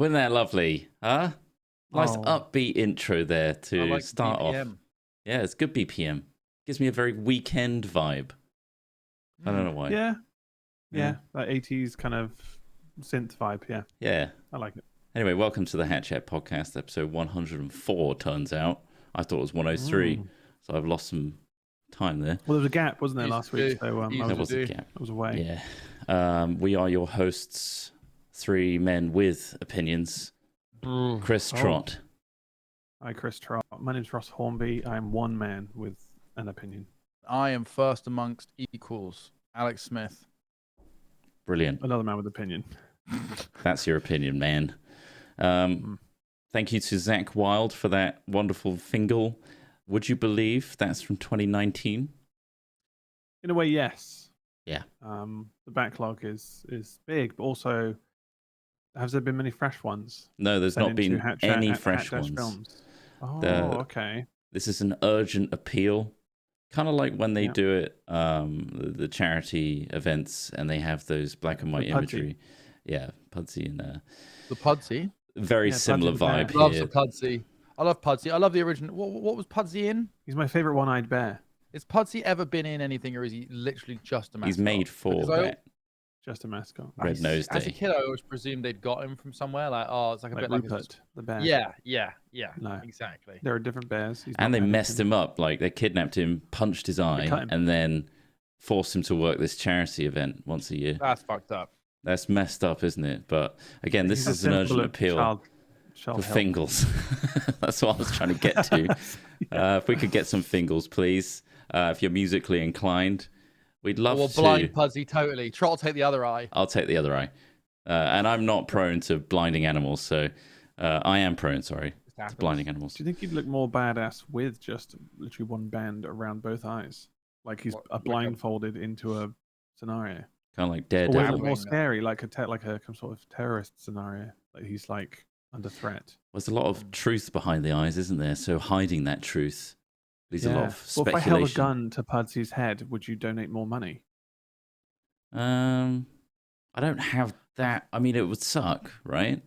Wasn't that lovely? Huh? Nice upbeat intro there to start BPM. off. Yeah, it's good BPM. Gives me a very weekend vibe. I don't know why. Yeah. That 80s kind of synth vibe. Yeah. I like it. Anyway, welcome to the Hat Chat podcast, episode 104, turns out. I thought it was 103, so I've lost some time there. Well, there was a gap, wasn't there, last week? So there was a gap. I was away. Yeah. We are your hosts, three men with opinions. Chris Trott. Hi, Chris Trott. My name's Ross Hornby. I'm one man with an opinion. I am first amongst equals. Alex Smith. Brilliant. Another man with opinion. That's your opinion, man. Thank you to Zach Wilde for that wonderful fingal. Would you believe that's from 2019? In a way, yes. Yeah. The backlog is big, but also, has there been many fresh ones? No, there's not been any fresh ones. Films? Oh, okay. This is an urgent appeal. Kind of like when they do it, the charity events, and they have those black and white imagery. Yeah, Pudsey and the Pudsey. Very similar vibe here. Loves the Pudsey. I love Pudsey. I love the original. What was Pudsey in? He's my favorite one-eyed bear. Has Pudsey ever been in anything, or is he literally just a mascot? He's made for that. Just a mascot. Red Nose Day. As a kid, I always presumed they'd got him from somewhere. Like, it's like a bit Rupert, like the bear. Yeah. No, exactly. There are different bears. And they messed him up. Like, they kidnapped him, punched his eye, and then forced him to work this charity event once a year. That's fucked up. That's messed up, isn't it? But again, this is an urgent appeal for Fingles. That's what I was trying to get to. If we could get some Fingles, please. If you're musically inclined, we'd love to. Or blind Pudsey, totally. Trot will take the other eye. I'll take the other eye. And I'm not prone to blinding animals, so I am prone, to blinding animals. Do you think you'd look more badass with just literally one band around both eyes? Like he's blindfolded into a scenario? Kind of like Or Daredevil. more scary, like some sort of terrorist scenario. Like he's like under threat. There's a lot of truth behind the eyes, isn't there? So hiding that truth leaves a lot of speculation. Well, if I held a gun to Pudsey's head, would you donate more money? I don't have that. I mean, it would suck, right?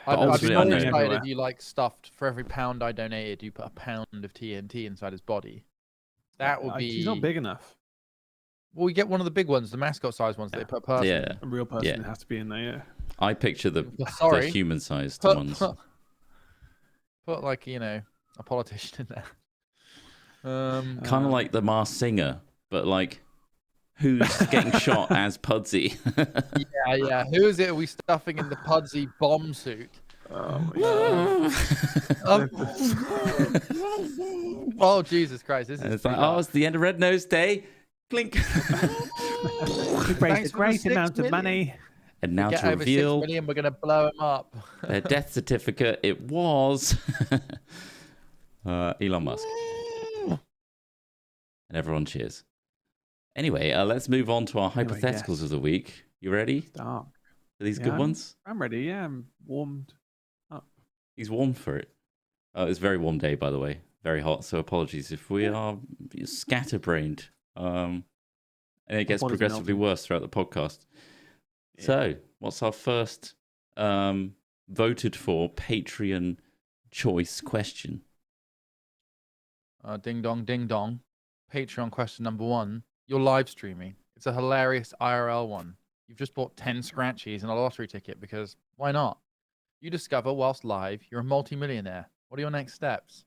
I'd be more excited if you stuffed for every pound I donated, you put a pound of TNT inside his body. That would be. He's not big enough. Well, we get one of the big ones, the mascot size ones that they put a person. Yeah. A real person has to be in there, yeah. I picture the human-sized ones. Put a politician in there. Kind of like the Masked Singer, but who's getting shot as Pudsey? Yeah. Who is it? Are we stuffing in the Pudsey bomb suit? Oh my god! Oh Jesus Christ! This is. It's it's the end of Red Nose Day. Clink. Raised a great amount of money. And now to reveal, over 6 million, we're going to blow him up. Their death certificate. It was Elon Musk. And everyone cheers. Anyway, let's move on to our hypotheticals of the week. You ready? Start. Are these good ones? I'm ready. Yeah, I'm warmed up. He's warm for it. It's a very warm day, by the way. Very hot. So apologies if we are scatterbrained. And it gets progressively worse throughout the podcast. Yeah. So, what's our first voted for Patreon choice question? Ding dong, ding dong. Patreon question number 1. You're live streaming. It's a hilarious IRL one. You've just bought 10 scratchies and a lottery ticket because why not? You discover whilst live you're a multi-millionaire. What are your next steps?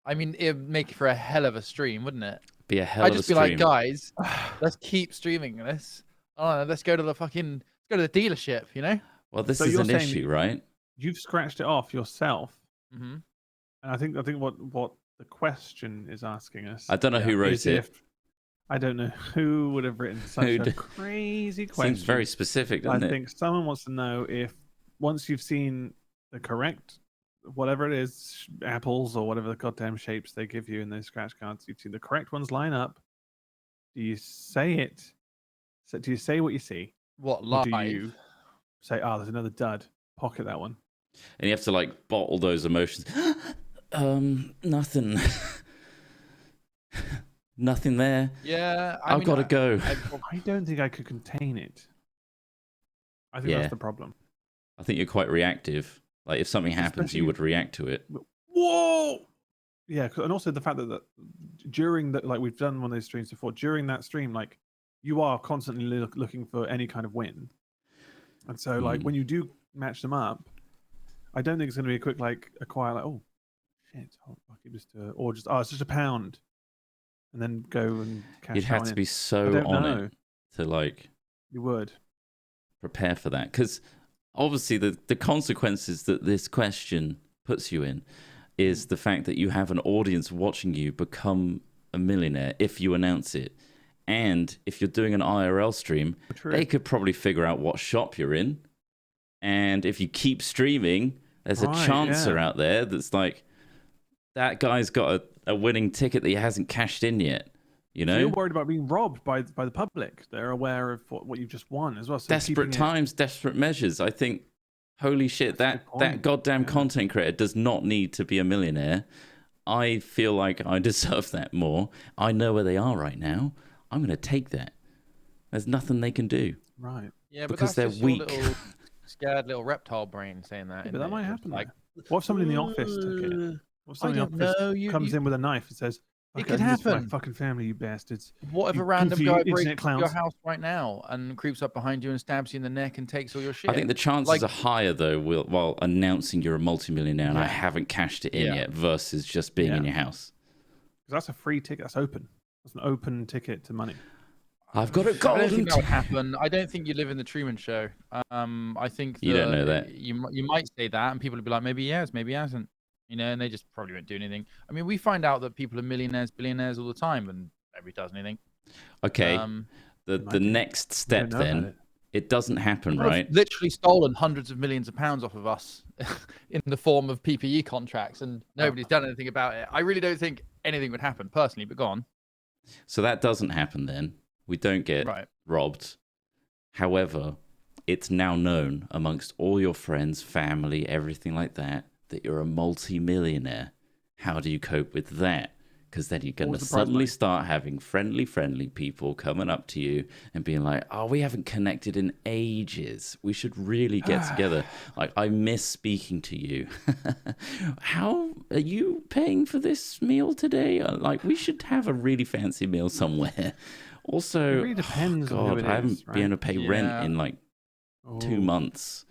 I mean, it'd make for a hell of a stream, wouldn't it? Be a hell of a stream. I'd just be like, guys, let's keep streaming this. Let's go to the dealership, you know? Well, this is an issue, right? You've scratched it off yourself. Mm-hmm. And I think what the question is asking us. I don't know who wrote it. I don't know who would have written such a crazy question. Seems very specific, doesn't it? I think someone wants to know if once you've seen the correct, whatever it is, apples or whatever the goddamn shapes they give you in those scratch cards, you've seen the correct ones line up. Do you say it? So do you say what you see? What live? Or do you say, there's another dud, pocket that one? And you have to bottle those emotions. Nothing. Nothing there. Yeah, I've got to go. I don't think I could contain it. I think that's the problem. I think you're quite reactive. Like if something happens, you would react to it. Whoa! Yeah, and also the fact that during that, like we've done one of those streams before, during that stream, like you are constantly looking for any kind of win. And so like when you do match them up, I don't think it's going to be a quick like acquire like, oh shit, I'll keep this to, or just it's just £1 and then go and cash. You'd have to be so on it to like you would prepare for that, because obviously the consequences that this question puts you in is the fact that you have an audience watching you become a millionaire if you announce it. And if you're doing an IRL stream, they could probably figure out what shop you're in. And if you keep streaming, there's a chancer out there that's like, that guy's got a winning ticket that he hasn't cashed in yet. You know? So you're worried about being robbed by the public. They're aware of what you've just won as well. So desperate times, desperate measures. I think, holy shit, that goddamn content creator does not need to be a millionaire. I feel like I deserve that more. I know where they are right now. I'm going to take that. There's nothing they can do. Right. Yeah, because they're weak. Your little scared little reptile brain saying that. Yeah, but that might happen. Like, what if somebody in the office took it? What if somebody in the office comes in with a knife and says, it could happen. My fucking family, you bastards. What if a random guy breaks into your house right now and creeps up behind you and stabs you in the neck and takes all your shit? I think the chances are higher, though, while announcing you're a multimillionaire and I haven't cashed it in yet versus just being in your house. Because that's a free ticket. That's open. That's an open ticket to money. I've got a golden. I don't think that would happen. I don't think you live in the Truman Show. I think you don't know that. You might say that, and people would be like, maybe he has, maybe he hasn't. You know, and they just probably won't do anything. I mean, we find out that people are millionaires, billionaires all the time, and nobody does anything. Okay. The next step then, it doesn't happen, right? Literally stolen hundreds of millions of pounds off of us in the form of PPE contracts, and nobody's done anything about it. I really don't think anything would happen personally, but go on. So that doesn't happen then. We don't get robbed. However, it's now known amongst all your friends, family, everything like that you're a multi-millionaire. How do you cope with that? Because then you're going to suddenly start having friendly people coming up to you and being like, oh, we haven't connected in ages. We should really get together. Like, I miss speaking to you. How are you paying for this meal today? Like, we should have a really fancy meal somewhere. Also, it really depends on who it is, I haven't been able to pay rent in like 2 months.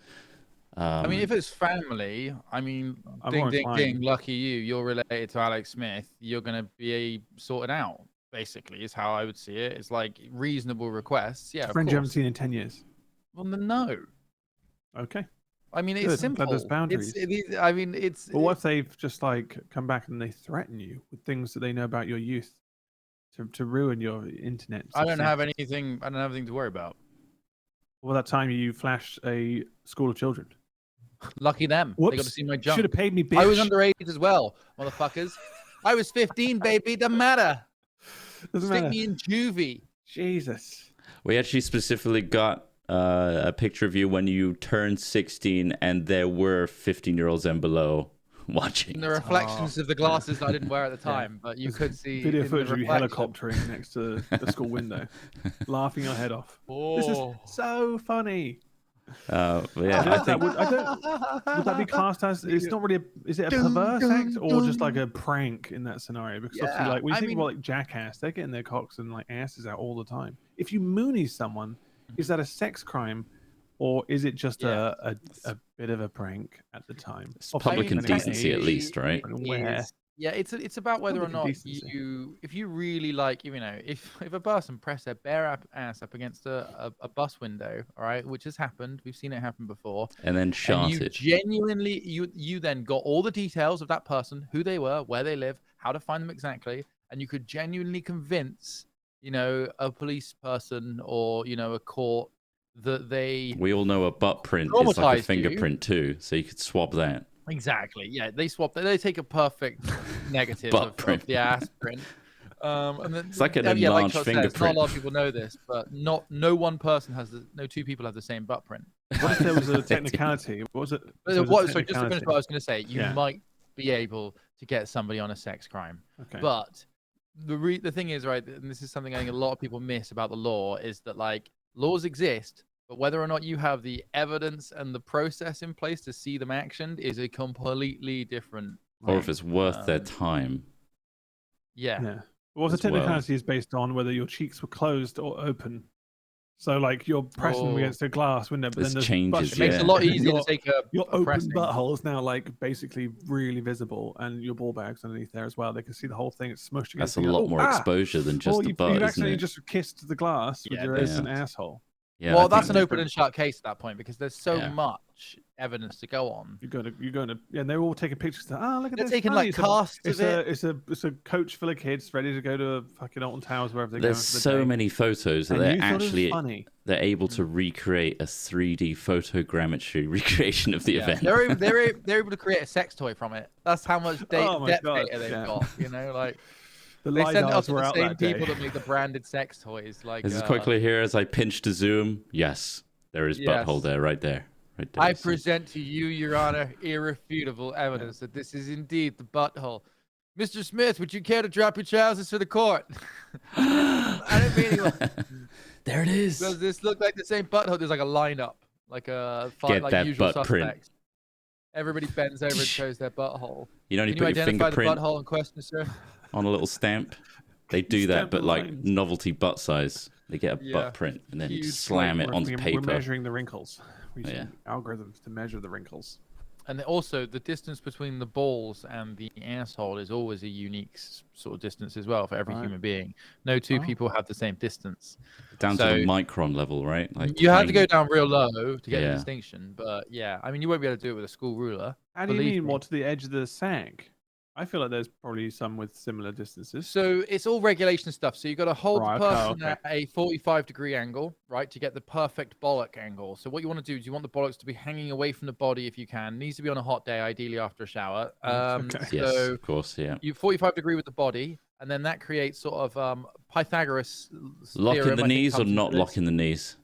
I mean, if it's family, I mean, ding, lucky you. You're related to Alex Smith. You're going to be sorted out, basically, is how I would see it. It's like reasonable requests. Yeah, friend you haven't seen in 10 years. Well, no. Okay. I mean, it's simple. There's boundaries. Well, what if they've just like come back and they threaten you with things that they know about your youth to ruin your internet? I don't have anything to worry about. Well, that time you flashed a school of children. Lucky them. Whoops. They got to see my junk. Should have paid me, bitch. I was underage as well, motherfuckers. I was 15, baby. Doesn't matter. Stick me in juvie. Jesus. We actually specifically got a picture of you when you turned 16 and there were 15-year-olds and below watching. And the reflections of the glasses that I didn't wear at the time, but you could see video footage of you helicoptering next to the school window, laughing your head off. Oh. This is so funny. I think would that be classed as? It's not really. Is it a perverse act or just like a prank in that scenario? Because obviously, like when you think about like Jackass, they're getting their cocks and like asses out all the time. If you moony someone, is that a sex crime, or is it just a bit of a prank at the time? It's public indecency, at least, right? Yeah, it's about whether or not if you really like, you know, if a person press their bare ass up against a bus window, all right, which has happened, we've seen it happen before, and then shot it. Genuinely, you then got all the details of that person, who they were, where they live, how to find them exactly, and you could genuinely convince, you know, a police person or, you know, a court that they. We all know a butt print is like a fingerprint too, so you could swab that. Exactly. Yeah, they swap. They take a perfect negative of the ass print. And then, it's like an enlarged fingerprint. Not a lot of people know this, but no one person has no two people have the same butt print. What if there was a technicality? What was it? So just to finish what I was going to say, you might be able to get somebody on a sex crime. Okay. But the thing is, right, and this is something I think a lot of people miss about the law, is that like laws exist, But whether or not you have the evidence and the process in place to see them actioned is a completely different Or thing. if it's worth their time. Yeah. Well, the as well. technicality is based on whether your cheeks were closed or open. So, like, you're pressing them against a glass window, but This then there's changes, It makes it a lot easier your, to take your a open pressing. butthole is now like basically really visible, and your ball bag's underneath there as well. They can see the whole thing. It's smushed against. That's a lot more exposure than just the butt, you've isn't accidentally it? just kissed the glass with your open asshole. Yeah, well, that's an open and shut case at that point because there's so much evidence to go on. You're going to, and they're all taking pictures. Oh, look at They're this! taking like casts of it. It's a coach full of kids ready to go to fucking Alton Towers wherever they go. There's so many photos that they're able to recreate a 3D photogrammetry recreation of the event. They're able to create a sex toy from it. That's how much depth data they've got. You know, like. They send us the same people that make the branded sex toys. Like this is quite clear here as I pinch to zoom. Yes, there is butthole there, right there. Right there. I present to you, Your Honor, irrefutable evidence that this is indeed the butthole. Mr. Smith, would you care to drop your trousers to the court? I don't mean anyone. There it is. Does this look like the same butthole? There's like a lineup, like a Get like that usual butt suspects. print. Everybody bends over and shows their butthole. You only Can put you your identify the fingerprint butthole in question, sir? on a little stamp. They do that, but like novelty butt size. They get a butt print and then slam it onto paper. We're measuring the wrinkles. We use algorithms to measure the wrinkles. And also, the distance between the balls and the asshole is always a unique sort of distance as well for every human being. No two people have the same distance. Down to the micron level, right? Like you have to go down real low to get a distinction. But yeah, I mean, you won't be able to do it with a school ruler. How do you mean? What, to the edge of the sag? I feel like there's probably some with similar distances. So it's all regulation stuff. So you've got to hold the person at a 45-degree angle, right, to get the perfect bollock angle. So what you want to do is you want the bollocks to be hanging away from the body if you can. It needs to be on a hot day, ideally after a shower. Yes, of course, yeah. You 45-degree with the body, and then that creates sort of Pythagoras lock theorem, in the knees or not lock in the knees?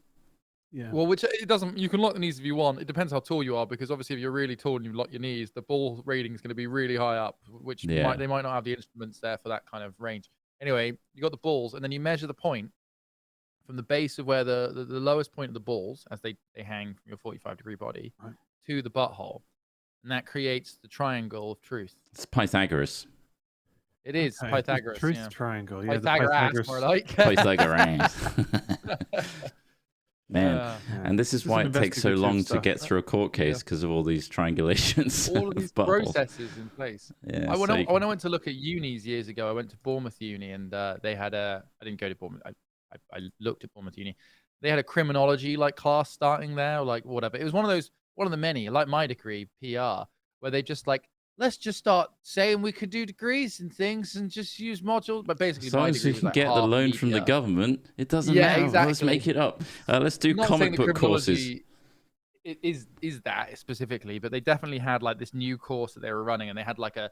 Yeah. Well, which it doesn't. You can lock the knees if you want. It depends how tall you are, because obviously, if you're really tall and you lock your knees, the ball rating is going to be really high up, which they might not have the instruments there for that kind of range. Anyway, you got the balls, and then you measure the point from the base of where the lowest point of the balls, as they hang from your 45-degree body, to the butthole, and that creates the triangle of truth. It's Pythagoras. It is Pythagoras. Truth triangle. Yeah, Pythagoras, more like. Pythagoras. Man, and this is why it takes so long to get through a court case because of all these triangulations. All of these processes in place. Yeah, when I went to look at unis years ago, I went to Bournemouth Uni, and they had I didn't go to Bournemouth. I looked at Bournemouth Uni. They had a criminology class starting there, or whatever. It was one of the many, like my degree, PR, where they just let's just start saying we could do degrees and things and just use modules. But basically, as long as we can get the loan from the government, it doesn't matter. Exactly. Let's make it up. Let's do comic book courses. It is that specifically, but they definitely had this new course that they were running, and they had a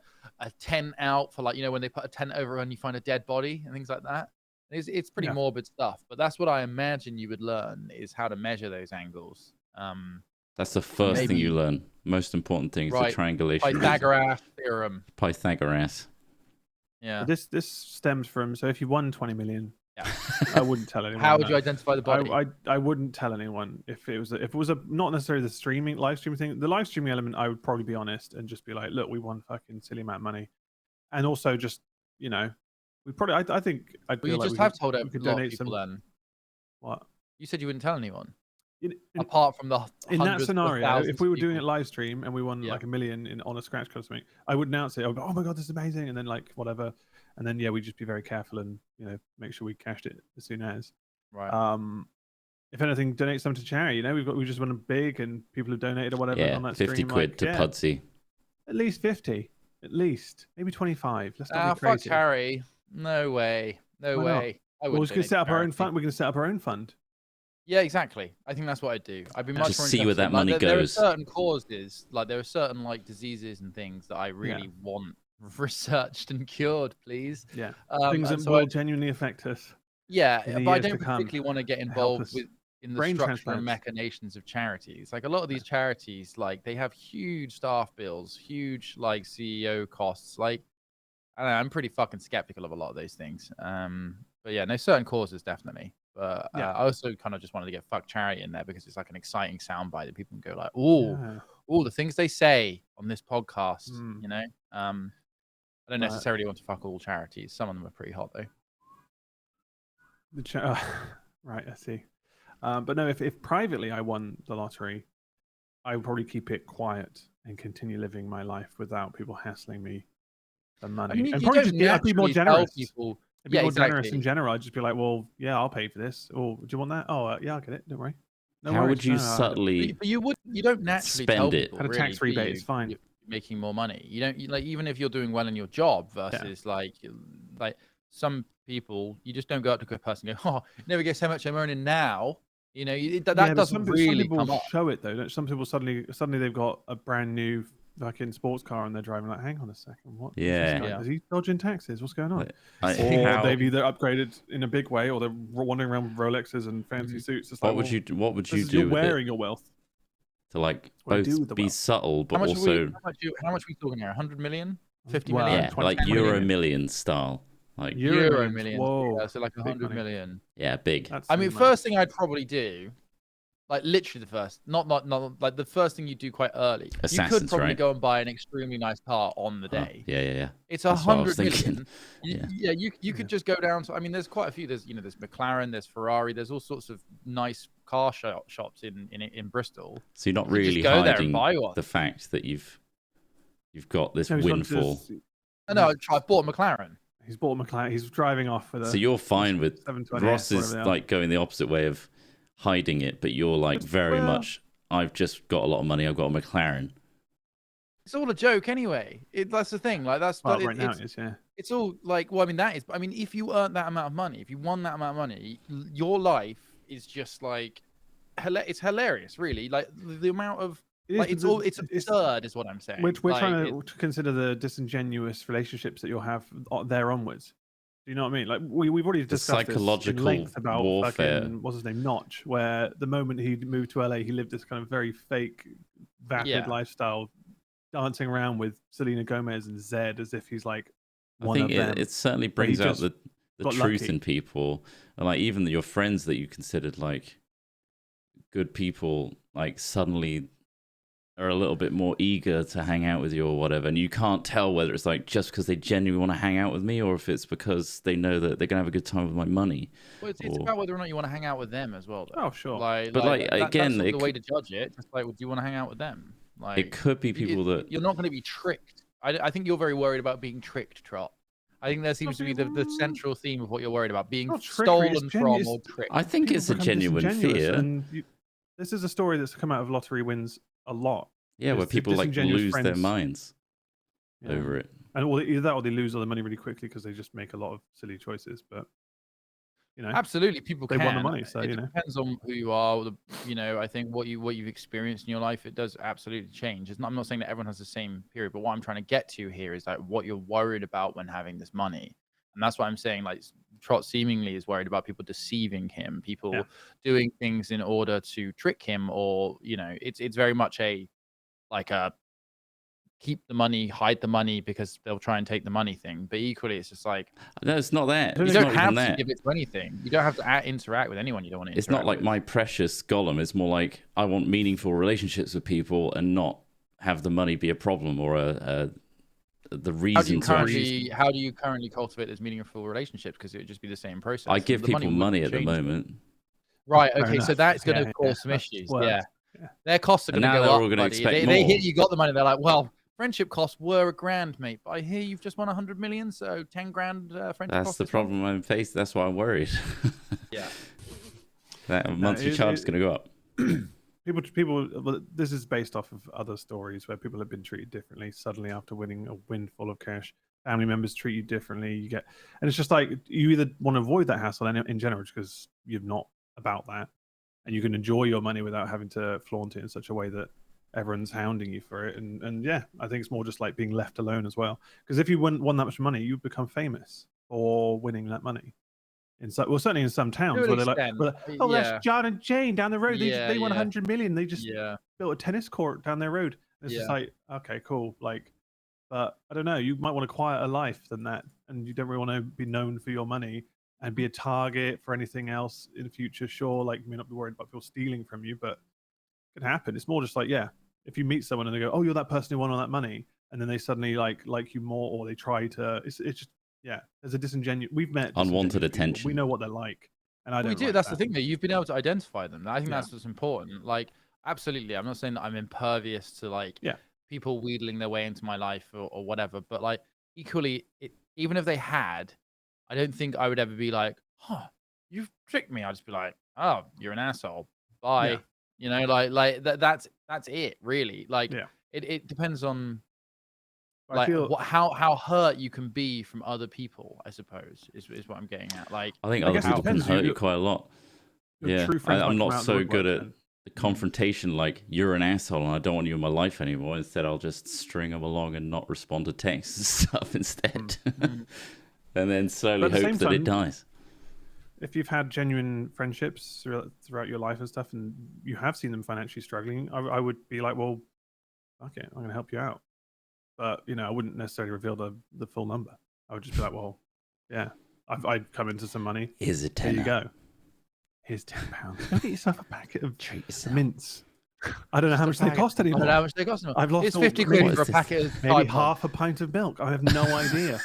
tent out for when they put a tent over and you find a dead body and things like that. It's pretty morbid stuff, but that's what I imagine you would learn is how to measure those angles. That's the first thing you learn. Most important thing is the triangulation. Pythagoras theorem. Pythagoras. Yeah. This stems from, so if you won 20 million, I wouldn't tell anyone. How would you identify the body? I wouldn't tell anyone if it was not necessarily the live streaming thing. The live streaming element, I would probably be honest and just be like, look, we won fucking silly amount of money, and also just we probably I think I'd. Well, you just have told a lot of people then. What? You said you wouldn't tell anyone. Apart from the in that scenario, if we were doing it live stream and we won $1 million on a scratch card or something, I would announce it. I would go, oh my god, this is amazing, and then whatever, and then we'd just be very careful and make sure we cashed it as soon as. Right. If anything, donate some to charity. We just won a big, and people have donated or whatever on that 50 stream. quid to Pudsey. At least 50. At least maybe 25. Let's not be fuck crazy. Harry. No way. No way. We're going to set up our own fund. We're going to set up our own fund. Yeah, exactly. I think that's what I'd do. I'd be much just more see where that money goes. There are certain causes, there are certain diseases and things that I really want researched and cured, please. Yeah, things that will genuinely affect us. Yeah, but I don't particularly want to get involved in the brain structure and machinations of charities. A lot of these charities, they have huge staff bills, huge CEO costs. I don't know, I'm pretty fucking skeptical of a lot of those things. But yeah, no, certain causes definitely. But Yeah. I also kind of just wanted to get "fuck charity" in there because it's like an exciting soundbite that people can go like, "Oh, the things they say on this podcast." You know, I don't necessarily want to fuck all charities. Some of them are pretty hot though. Right, I see. But no, if privately I won the lottery, I would probably keep it quiet and continue living my life without people hassling me for money. I mean, and you probably don't just I'd be more naturally tell generous. people. I'd be more generous in general. I'd just be like, well, yeah, I'll pay for this. Or do you want that? Oh, yeah, I'll get it. Don't worry. No How worries. would you subtly But you don't naturally tell spend it? people. Had a tax really, rebate, it's fine. You're making more money. You don't like even if you're doing well in your job versus like some people, you just don't go up to a good person and go, "Oh, never guess how much I'm earning now." You know, that doesn't really some people come up. show it though. Don't some people suddenly they've got a brand new fucking sports car and they're driving like, hang on a second, what? Yeah. Is he dodging taxes? What's going on? Or they've either upgraded in a big way or they're wandering around with Rolexes and fancy suits. It's what like, would you do? You're with wearing it? your wealth To like both be subtle, but also how much are we talking here? 100 million, 50 Well, million, yeah, like Euro million style, like Euro millions. Whoa, yeah, so like 100 million. Yeah, big. That's I mean, money. first thing I'd probably do, like literally the first, not like the first thing you do quite early. You could probably go and buy an extremely nice car on the day. Yeah. It's That's what I was 100 thinking. million. You could just go down to. I mean, there's quite a few. There's there's McLaren, there's Ferrari, there's all sorts of nice car shops in Bristol. So you're not You could really just go there and hiding buy one. the fact that you've got this No, windfall. No, I bought a McLaren. He's bought a McLaren. He's driving off with a. So you're fine with 720S, Ross is whatever they are. like going the opposite way of hiding it, but you're like very much. I've just got a lot of money. I've got a McLaren. It's all a joke anyway. That's the thing. Like that's Well, right now it is, yeah. It's all like, well, I mean, that is. I mean, if you earn that amount of money, if you won that amount of money, your life is just like, it's hilarious, really. Like the amount of, it's absurd, is what I'm saying. We're trying to consider the disingenuous relationships that you'll have there onwards. Do you know what I mean? Like we've already discussed psychological this in length about warfare. fucking, what's his name, Notch, where the moment he moved to LA, he lived this kind of very fake, vapid lifestyle, dancing around with Selena Gomez and Zed as if he's like one of them. It certainly brings out the truth lucky. in people, and like even your friends that you considered like good people, like suddenly are a little bit more eager to hang out with you or whatever, and you can't tell whether it's like just because they genuinely want to hang out with me or if it's because they know that they're gonna have a good time with my money. Well, it's about whether or not you want to hang out with them as well, though. Oh, sure. Again, that's the way to judge it. Just like, do you want to hang out with them? Like, it could be people that you're not going to be tricked. I think you're very worried about being tricked, Trott. I think there seems to be the central theme of what you're worried about, being stolen from or tricked. I think it's a genuine fear. And this is a story that's come out of lottery wins a lot. Yeah, where people like lose their minds over it. And either that or they lose all the money really quickly because they just make a lot of silly choices. But, you know. Absolutely, people they want the money, so, it depends on who you are. I think what you've experienced in your life, it does absolutely change. I'm not saying that everyone has the same period, but what I'm trying to get to here is like what you're worried about when having this money. And that's why I'm saying, like, Trott seemingly is worried about people deceiving him, people doing things in order to trick him, or, it's very much a keep the money, hide the money because they'll try and take the money thing. But equally, it's just like, no, it's not that. You don't have to give it to anything. You don't have to interact with anyone you don't want to interact with. It's not like my precious Gollum. It's more like I want meaningful relationships with people and not have the money be a problem or the reason how do you currently cultivate those meaningful relationships? Because it would just be the same process. I give people money at the moment. Right. Okay. So that's going to cause some issues. Yeah. Their costs are going to go up. They hear you got the money. They're like, well, friendship costs were $1,000, mate. But I hear you've just won 100 million, so 10 grand friendship costs. That's the problem I'm facing. That's why I'm worried. Yeah. That monthly charge is going to go up. People. This is based off of other stories where people have been treated differently suddenly after winning a windfall of cash. Family members treat you differently. And it's just like you either want to avoid that hassle in general because you're not about that, and you can enjoy your money without having to flaunt it in such a way that everyone's hounding you for it. And yeah, I think it's more just like being left alone as well. Because if you won that much money, you become famous for winning that money. Certainly in some towns where they're like, that's John and Jane down the road. They won 100 million. They just built a tennis court down their road. It's just like, okay, cool. Like, but I don't know. You might want a quieter life than that, and you don't really want to be known for your money. and be a target for anything else in the future. Sure, like you may not be worried about people stealing from you, but it can happen. It's more just like, yeah, if you meet someone and they go, oh, you're that person who won all that money, and then they suddenly like you more, or they try to, it's just, yeah, there's a disingenuous, we've met Unwanted disingenuous people. attention. We know what they're like, and I don't We do. like That's that. the thing, though. You've been able to identify them. I think Yeah. that's what's important. Like, absolutely. I'm not saying that I'm impervious to like Yeah. people wheedling their way into my life or whatever. But like, equally, even if they had, I don't think I would ever be like, huh, you've tricked me. I'd just be like, oh, you're an asshole. Bye. Yeah. You know, like that's it, really. Like, Yeah. it depends on I like feel, how hurt you can be from other people, I suppose, is what I'm getting at. Like, I think I other guess it people can depends. hurt you Your quite a lot. Yeah, true friends I'm might come not out of the so woodwork good at then. the confrontation. Like, you're an asshole and I don't want you in my life anymore. Instead, I'll just string them along and not respond to texts and stuff instead, and then slowly But at the hope same that it time, dies. if you've had genuine friendships throughout your life and stuff, and you have seen them financially struggling, I would be like, well, okay, I'm going to help you out. But I wouldn't necessarily reveal the full number. I would just be like, well, yeah, I'd come into some money. Here's a There tenner. you go. Here's £10. Go get yourself a packet of Treat yourself. mints. I don't know how much they cost I anymore. don't know how much they cost anymore. I've lost It's all- 50 maybe- quid for a packet of Maybe Tide Pods. half a pint of milk. I have no idea.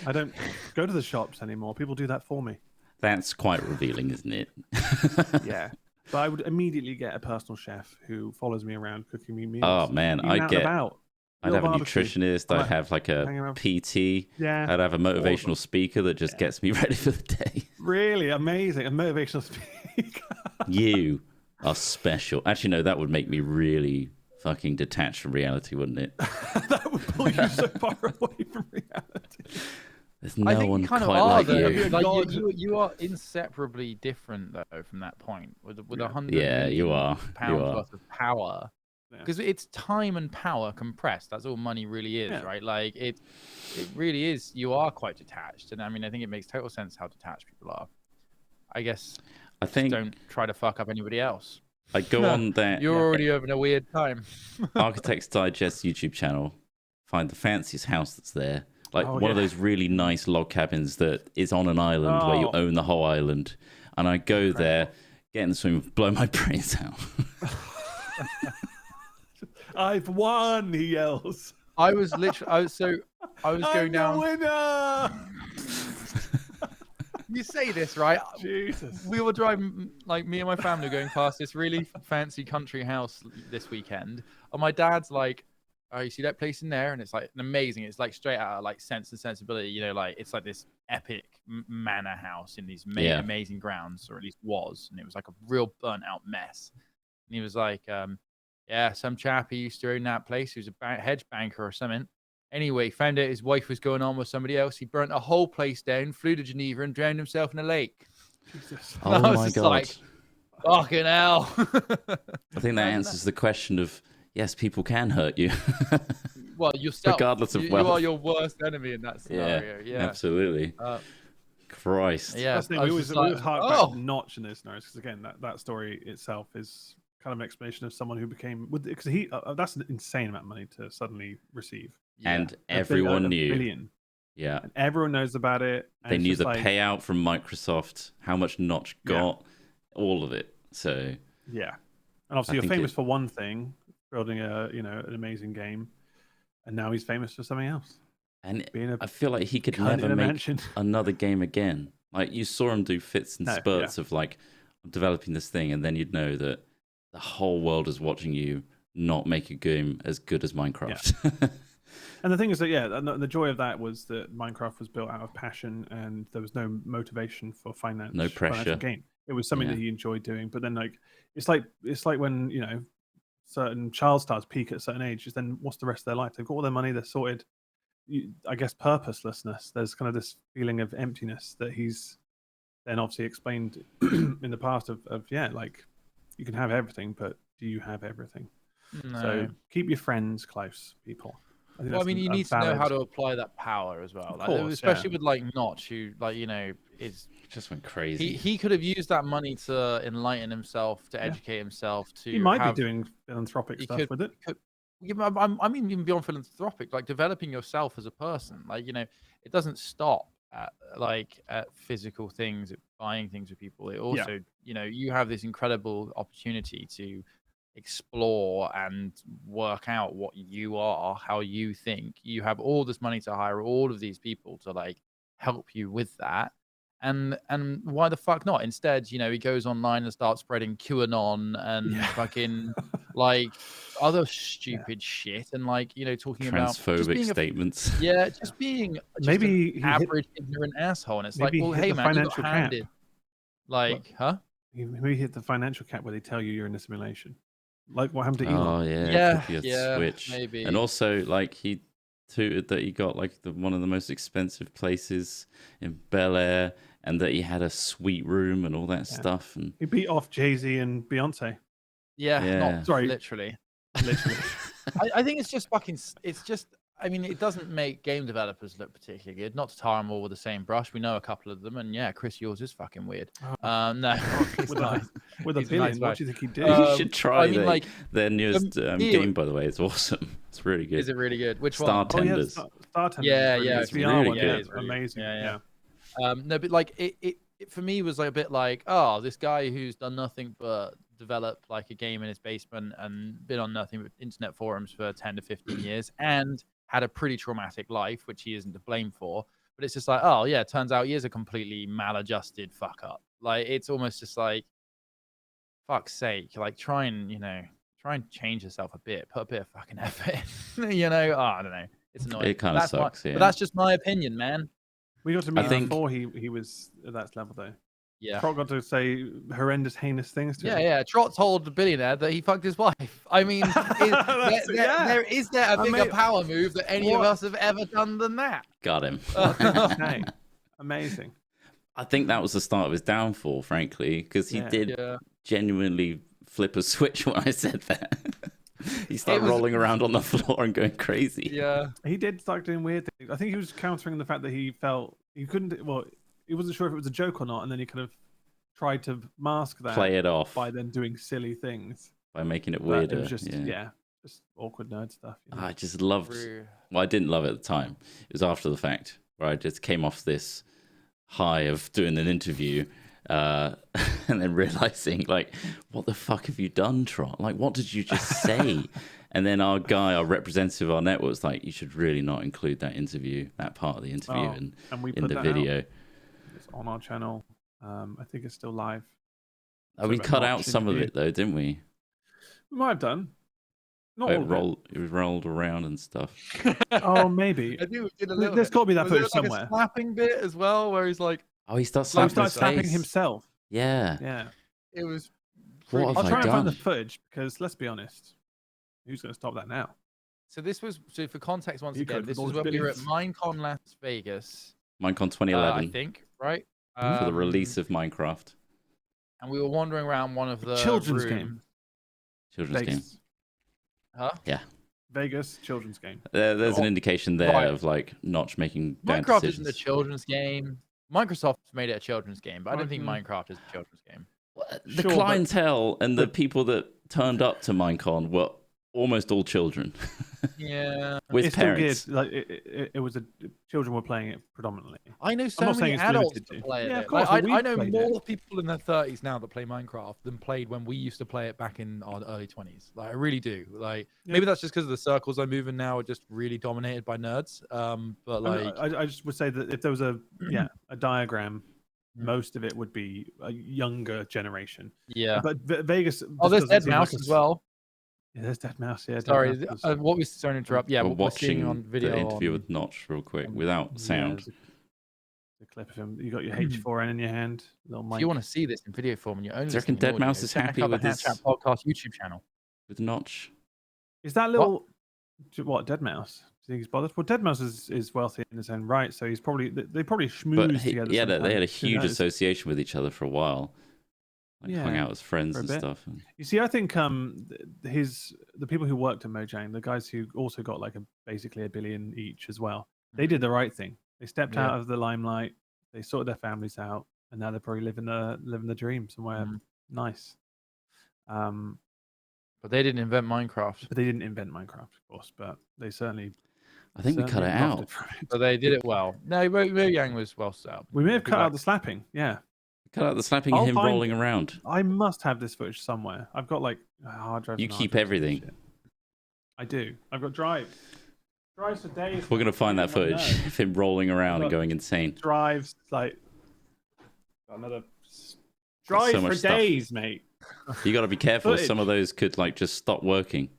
I don't go to the shops anymore. People do that for me. That's quite revealing, isn't it? Yeah. But I would immediately get a personal chef who follows me around cooking me meals. Oh man, Even out and about. I'd have a barbecue. nutritionist. I'm I'd like, have like a hanging around. PT. Yeah. I'd have a motivational Awesome. speaker that just gets me ready for the day. Really amazing. A motivational speaker. You are special. Actually, no, that would make me really fucking detached from reality, wouldn't it? That would pull you so far away from reality. There's I no think one you kind quite of are, like though. you. Like, you are inseparably different, though, from that point. With Yeah. 100 Yeah, you million are. pounds You are. worth of power. Yeah. Because it's time and power compressed. That's all money really is, Yeah. right? Like, it really is. You are quite detached. And I mean, I think it makes total sense how detached people are. I guess I think don't try to fuck up anybody else. I go on that You're already having a weird time. Architects Digest YouTube channel, find the fanciest house that's there. Like Oh, one of yeah. those really nice log cabins that is on an island where you Oh. own the whole island. And I go there, get in the swim, blow my brains out. I've won, he yells. I was literally, I was going I'm down. the winner! You say this, right? Jesus. We were driving, like me and my family were going past this really fancy country house this weekend. And my dad's like, oh, you see that place in there? And it's like amazing. It's like straight out of like Sense and Sensibility, you know, like it's like this epic manor house in these amazing grounds, or at least was. And it was like a real burnt out mess. And he was like, yeah, some chap who used to own that place, who's a hedge banker or something. Anyway, found out his wife was going on with somebody else. He burnt a whole place down, flew to Geneva, and drowned himself in a lake. Jesus. Oh I was my just God. like, fucking hell. I think that answers the question of, yes, people can hurt you. Well, yourself. Regardless of you wealth. are your worst enemy in that scenario. Yeah. Absolutely. Christ. Yeah. That's the thing, I we was always just hark like, back oh. to Notch in those scenarios, because again, that story itself is kind of an explanation of someone who became, because he that's an insane amount of money to suddenly receive. Yeah. And everyone a knew. billion. Yeah. And everyone knows about it. And They it's knew just the like, payout from Microsoft, how much Notch got, all of it. So yeah. And obviously, I you're think famous for one thing, building an amazing game, and now he's famous for something else. and Being a I feel like he could cunt in never a make mansion. another game again. Like you saw him do fits and No, spurts of like, I'm developing this thing, and then you'd know that the whole world is watching you not make a game as good as Minecraft. And the thing is that, the joy of that was that Minecraft was built out of passion, and there was no motivation for finance. No pressure. Financial gain. It was something Yeah. that he enjoyed doing. But then, like, it's like when certain child stars peak at a certain age. Then what's the rest of their life? They've got all their money. They're sorted. I guess purposelessness. There's kind of this feeling of emptiness that he's then obviously explained in the past of like, you can have everything, but do you have everything? No. So keep your friends close, people. Well, I that's mean, you a need to know valid- how to apply that power as well. Of Like, course, especially yeah. with like Notch, who is Just went crazy. he could have used that money to enlighten himself, to Yeah. educate himself, to He might have, be doing philanthropic he stuff could- with it. I mean, even beyond philanthropic, like developing yourself as a person. Like, it doesn't stop at physical things, at buying things for people. It also, you have this incredible opportunity to explore and work out what you are, how you think. You have all this money to hire all of these people to like help you with that. And why the fuck not? Instead, he goes online and starts spreading QAnon and fucking like other stupid shit, and like talking about just transphobic being statements. just being just Maybe an average ignorant asshole. And it's like, maybe well, he hit hey the man, you got financial cap. handed. Like, huh? Maybe hit the financial cap where they tell you you're in a simulation, like what happened to Elon. Oh yeah, Yeah, it could be a yeah, switch. maybe. And also, like he tooted that he got like one of the most expensive places in Bel Air, and that he had a suite room and all that stuff. And He beat off Jay-Z and Beyonce. Yeah, not Sorry. literally. Literally. I think it's just fucking. It's just. I mean, it doesn't make game developers look particularly good. Not to tar them all with the same brush. We know a couple of them, and yeah, Chris, yours is fucking weird. No, he's nice. With a He's a billion, nice what guy. do you think he'd do? you should try I mean, their newest game, by the way. It's awesome. It's really good. Is it really good? Which Star one? Tenders. Star Tenders. Yeah, it's really one, good. It's amazing. Yeah. No, but like it for me was like a bit like, oh, this guy who's done nothing but develop like a game in his basement and been on nothing but internet forums for 10 to 15 years and had a pretty traumatic life, which he isn't to blame for. But it's just like, oh yeah, it turns out he is a completely maladjusted fuck up. Like it's almost just like, fuck's sake, like try and change yourself a bit, put a bit of fucking effort in. I don't know. It's annoying. It kind of sucks, But that's just my opinion, man. We got to meet him before he was at that level though. Yeah. Trott got to say horrendous, heinous things to him. Yeah. Trott told the billionaire that he fucked his wife. I mean, is there a bigger power move that any of us have ever done than that? Got him. Amazing. I think that was the start of his downfall, frankly, because he did genuinely flip a switch when I said that. He started rolling around on the floor and going crazy. Yeah. He did start doing weird things. I think he was countering the fact that he felt he couldn't. Well, he wasn't sure if it was a joke or not, and then he kind of tried to mask that, play it off by then doing silly things, by making it weirder. It was just just awkward nerd stuff. I just loved. Well, I didn't love it at the time. It was after the fact where I just came off this high of doing an interview, and then realizing like, what the fuck have you done, Trott? Like, what did you just say? And then our representative of our network was like, you should really not include that part of the interview in the video. It's on our channel. I think it's still live. We cut out some of it though, didn't we? We might have done. Not it was rolled around and stuff. Oh, maybe. I think we did a little. There's got to be that footage like somewhere. A slapping bit as well, where he's like, he starts slapping himself. Yeah. It was. What have I'll try I and done? find the footage because let's be honest, who's going to stop that now? So for context once again, this was when we were at Minecon Las Vegas. Minecon 2011, I think, right? For the release of Minecraft. And we were wandering around one of the children's game. Children's game. Huh? Yeah. Vegas children's game. There's an indication there of like Notch making bad Minecraft decisions. isn't a children's game. Microsoft made it a children's game, but I don't think Minecraft is a children's game. The clientele and the people that turned up to Minecon were almost all children. Yeah. With parents. Still good. Like it was children were playing it predominantly. I know so many adults that play it. Yeah, of course. I know more people in their 30s now that play Minecraft than played when we used to play it back in our early 20s. Like I really do. Like maybe that's just because of the circles I move in now are just really dominated by nerds. But like I just would say that if there was a diagram, most of it would be a younger generation. Yeah. But Vegas. Oh, there's Dead Mouse as well. Yeah, there's Dead Mouse. Yeah. Sorry, what we starting to interrupt? Yeah, we're watching on video. The interview with Notch real quick without sound. A clip of him. You got your H4n in your hand. Little mic. If you want to see this in video form, and you're only. Do you reckon Dead Mouse is happy with this podcast YouTube channel? With Notch. Is that little what Dead Mouse? Do you think he's bothered? Well, Dead Mouse is wealthy in his own right, so he's probably they probably schmoozed together. Yeah, they had a huge association with each other for a while. Like hung out as friends and stuff. You see, I think the people who worked at Mojang, the guys who also got like basically $1 billion each as well, they did the right thing. They stepped out of the limelight. They sorted their families out, and now they're probably living the dream somewhere nice. But they didn't invent Minecraft. But they didn't invent Minecraft, of course. But they certainly. I think we cut it out. But they did it well. No, Mo Yang was well set up. We may have cut out the slapping. Yeah. Cut out the slapping and him rolling around. I must have this footage somewhere. I've got like hard drives. You keep everything. I do. I've got drives. Drives for days. We're gonna find that footage of him rolling around and going insane. Drives like got another drives so for days, mate. You got to be careful. Some of those could like just stop working.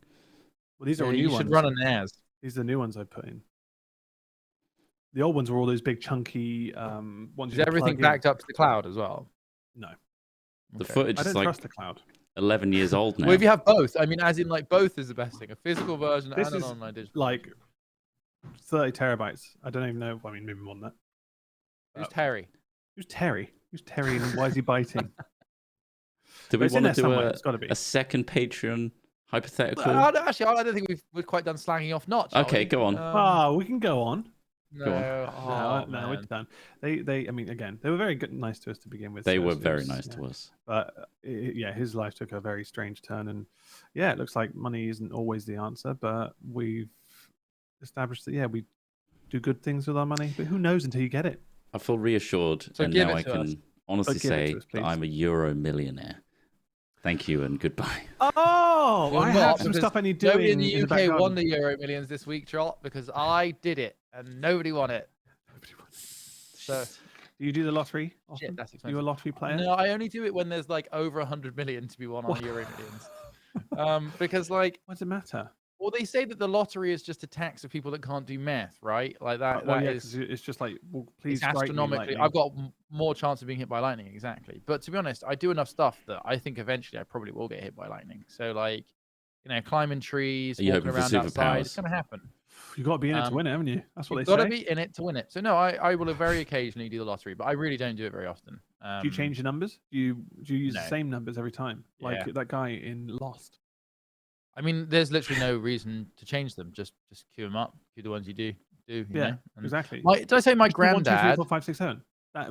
Well, these are all new ones. You should run a NAS. These are the new ones I put in. The old ones were all those big chunky ones. Is everything backed up to the cloud as well? No. The footage is like trust the cloud. 11 years old now. Well, if you have both, I mean, as in like both is the best thing. A physical version and an online digital. Like 30 terabytes. I don't even know. I mean, maybe more than that. Who's Terry? Who's Terry? Who's Terry and why is he biting? Do we want to do a second Patreon hypothetical? Actually, I don't think we've quite done slanging off Notch. Okay, go on. We can go on. No, no, we're done. They, I mean, again, they were very good, nice to us to begin with. They were very nice to us. But yeah, his life took a very strange turn, and yeah, it looks like money isn't always the answer. But we've established that we do good things with our money. But who knows until you get it? I feel reassured, and now I can honestly say that I'm a Euro millionaire. Thank you and goodbye. Oh, I have some stuff I need doing. Nobody in the UK won the Euro Millions this week, Trott, because I did it and nobody won it. So, do you do the lottery? Shit, that's expensive. Are you a lottery player? No, I only do it when there's like over 100 million to be won on the Euro Millions. Because like, what does it matter? Well, they say that the lottery is just a tax for people that can't do math, right? Like that. It's just like, well, please, astronomically. I've got more chance of being hit by lightning, exactly. But to be honest, I do enough stuff that I think eventually I probably will get hit by lightning. So, like, climbing trees, walking around outside, it's gonna happen. You got to be in it to win it, haven't you? That's what they say. You've got to be in it to win it. So no, I will very occasionally do the lottery, but I really don't do it very often. Do you change your numbers? Do you use the same numbers every time, like that guy in Lost? I mean, there's literally no reason to change them. Just queue them up. Queue the ones you do. You know? Exactly. Did I say my granddad? 1, 2, 3, 4, 5, 6, 7.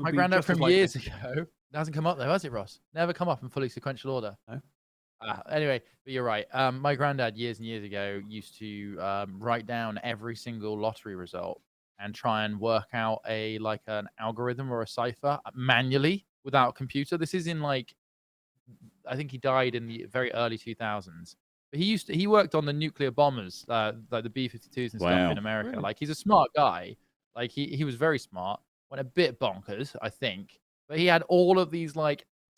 My granddad from years ago hasn't come up though, has it, Ross? Never come up in fully sequential order. No. Anyway, but you're right. My granddad years and years ago used to write down every single lottery result and try and work out an algorithm or a cipher manually without a computer. This is in I think he died in the very early 2000s. But he worked on the nuclear bombers, like the B-52s and stuff in America. Really? Like, he's a smart guy. Like, he was very smart. Went a bit bonkers, I think. But he had all of these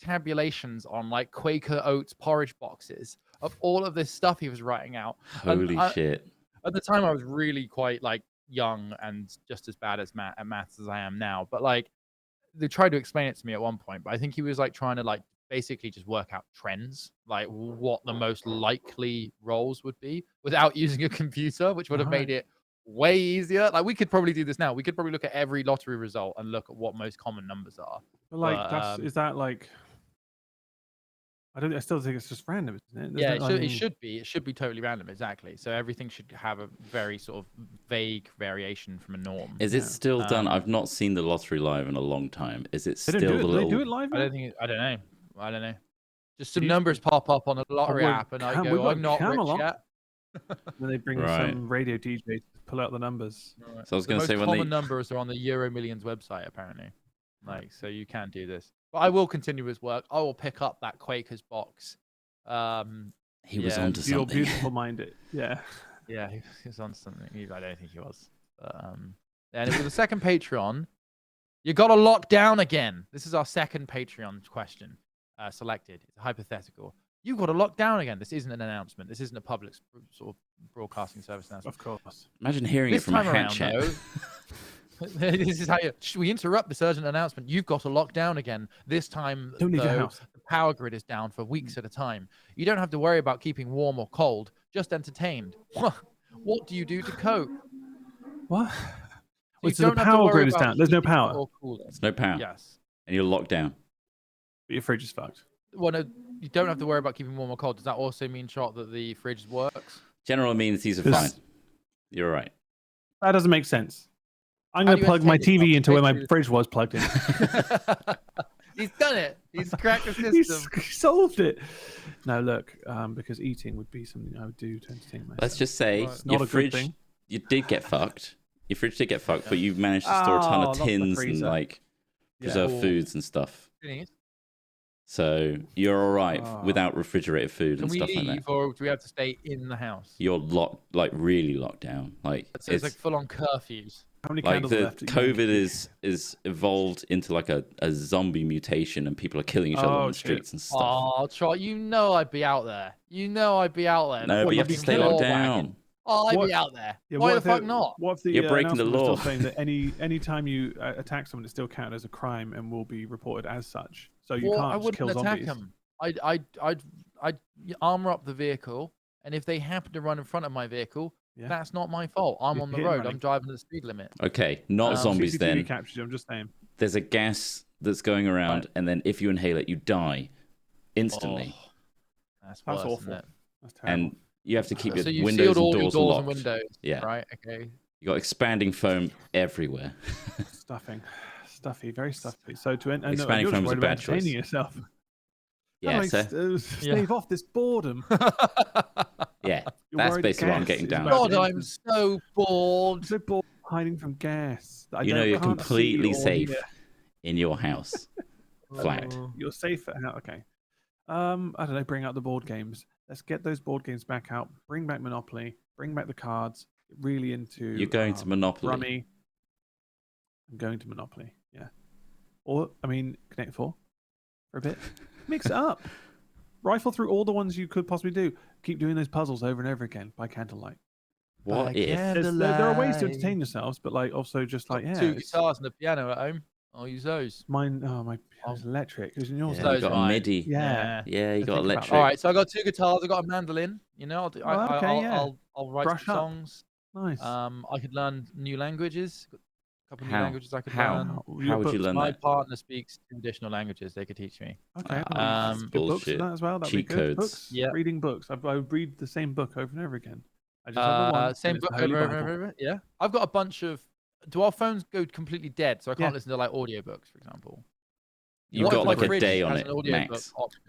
tabulations on Quaker Oats porridge boxes of all of this stuff he was writing out. Holy shit! At the time, I was really quite young and just as bad at maths as I am now. But they tried to explain it to me at one point. But I think he was trying to basically just work out trends, what the most likely roles would be without using a computer, which would have made it way easier. We could probably do this now. We could probably look at every lottery result and look at what most common numbers are. But is that I still think it's just random, isn't it? It should be. It should be totally random, exactly. So everything should have a very sort of vague variation from a norm. Is it still done? I've not seen the lottery live in a long time. Is it still the little? They do it live? I don't know. Just some numbers pop up on the lottery app, and I go, "I'm not rich yet." Then they bring some radio DJ to pull out the numbers. Right. So I was going to say, when common numbers are on the Euro Millions website, apparently. So you can do this. But I will continue his work. I will pick up that Quakers box. He was onto something. You're beautiful-minded. Yeah. Yeah, he was on something. I don't think he was. And for the second Patreon, you got to lock down again. This is our second Patreon question. Selected. It's a hypothetical. You've got to lock down again. This isn't an announcement. This isn't a public sort of broadcasting service announcement. Of course. Imagine hearing it from a hat chat. This is how we interrupt this urgent announcement. You've got to lock down again. This time, the power grid is down for weeks at a time. You don't have to worry about keeping warm or cold. Just entertained. What do you do to cope? What? So the power grid is down. There's no power. There's no power. Yes. And you're locked down. But your fridge is fucked. Well, no, you don't have to worry about keeping warm or cold. Does that also mean, Trott, that the fridge works? General amenities are fine. You're right. That doesn't make sense. I'm going to plug my TV into where my fridge was plugged in. He's done it. He's cracked the system. He solved it. Now, look, because eating would be something I would do to entertain myself. Let's just say your fridge you did get fucked. Your fridge did get fucked, but you managed to store a ton Oh, of not the tins and freezer. like Yeah. preserved Cool. foods and stuff. Can So you're all right Oh. without refrigerated food and we stuff leave, like that. or do we have to stay in the house? You're locked, like really locked down. Like So it's like full-on curfews. How many like candles the left? at you? COVID is evolved into like a zombie mutation, and people are killing each other Oh, on the shit. streets and stuff. Oh, Trot, you know I'd be out there. You know I'd be out there. No, but you have to Fucking stay war locked wagon. down. Oh, I'd What- be out there. Yeah, Why what the if fuck it- not? What if the You're breaking the announcement was law. still saying that any time you attack someone, it's still counted as a crime and will be reported as such. So you Well, can't I just wouldn't kill attack zombies. them. I'd armor up the vehicle, and if they happen to run in front of my vehicle, Yeah. that's not my fault. I'm You're on the hit and road. running. I'm driving at the speed limit. Okay, not zombies CCTV then. captures you, I'm just saying. There's a gas that's going around, Right. and then if you inhale it, you die instantly. Oh, that's That's worse, awful. isn't it? That's terrible. And you have to keep your So you windows sealed and all your doors doors locked. and windows. Yeah. Right. Okay. You got expanding foam everywhere. Stuffy, very stuffy. So to and Expanding you're just foam is a worried bad about entertaining choice. yourself. Yeah, How do I so stave off this boredom. yeah, You're that's worried basically what I'm gas getting is down. about God, to I'm enter- so bored. I'm so bored hiding from gas. That I You know don't- you're can't see completely or safe hear. in your house, flat. You're safe at how? Okay. I don't know. Bring out the board games. Let's get those board games back out. Bring back Monopoly. Bring back the cards. Really into. You're going to Monopoly. Rummy. I'm going to Monopoly. Yeah. Or I mean, Connect Four for a bit. Mix it up. Rifle through all the ones you could possibly do. Keep doing those puzzles over and over again by candlelight. What if? There are ways to entertain yourselves, but like also just like Got yeah. two it's- guitars and a piano at home. I'll use those. Mine. Oh my. It's electric. Is yours? Yeah, those you got a mine. MIDI. Yeah. Yeah, you So got think about electric. All right, so I got two guitars. I got a mandolin. You know, I'll do, Oh, okay, I'll write Brush some up. songs. Nice. I could learn new languages. A couple new How? languages I could How? learn. How would you learn My that? partner speaks two additional languages. They could teach me. Okay. Um, good books bullshit. for that as well. That'd Cheat be good. codes. Books. Yeah. Reading books. I would read the same book over and over again. I just have the one. Same and it's book the Holy over and Bible. over. Yeah, I've got a bunch of. Do our phones go completely dead, so I can't Yeah. listen to like audiobooks, for example? You've What got if my like a fridge day on has it, an audiobook max. option?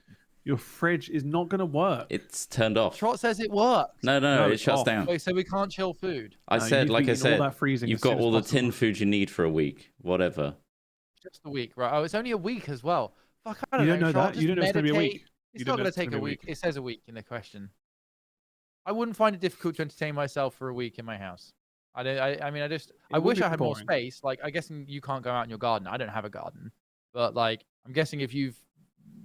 Your fridge is not going to work. It's turned off. Trot says it works. No, No, it it's shuts off. down. Wait, so we can't chill food. I No, you said, need to like be I eating all said, that freezing you've as soon got as all the possible. tin food you need for a week, whatever. Just a week, right? Oh, it's only a week as well. Fuck, I You don't don't know Trot, that. just You don't know it's going to be a meditate. week. It's You not don't know going to it's take gonna a be a week. It says a week in the question. I wouldn't find it difficult to entertain myself for a week in my house. I don't. I mean, I would wish be I had more boring. space. Like, I guess you can't go out in your garden. I don't have a garden, but like, I'm guessing if you've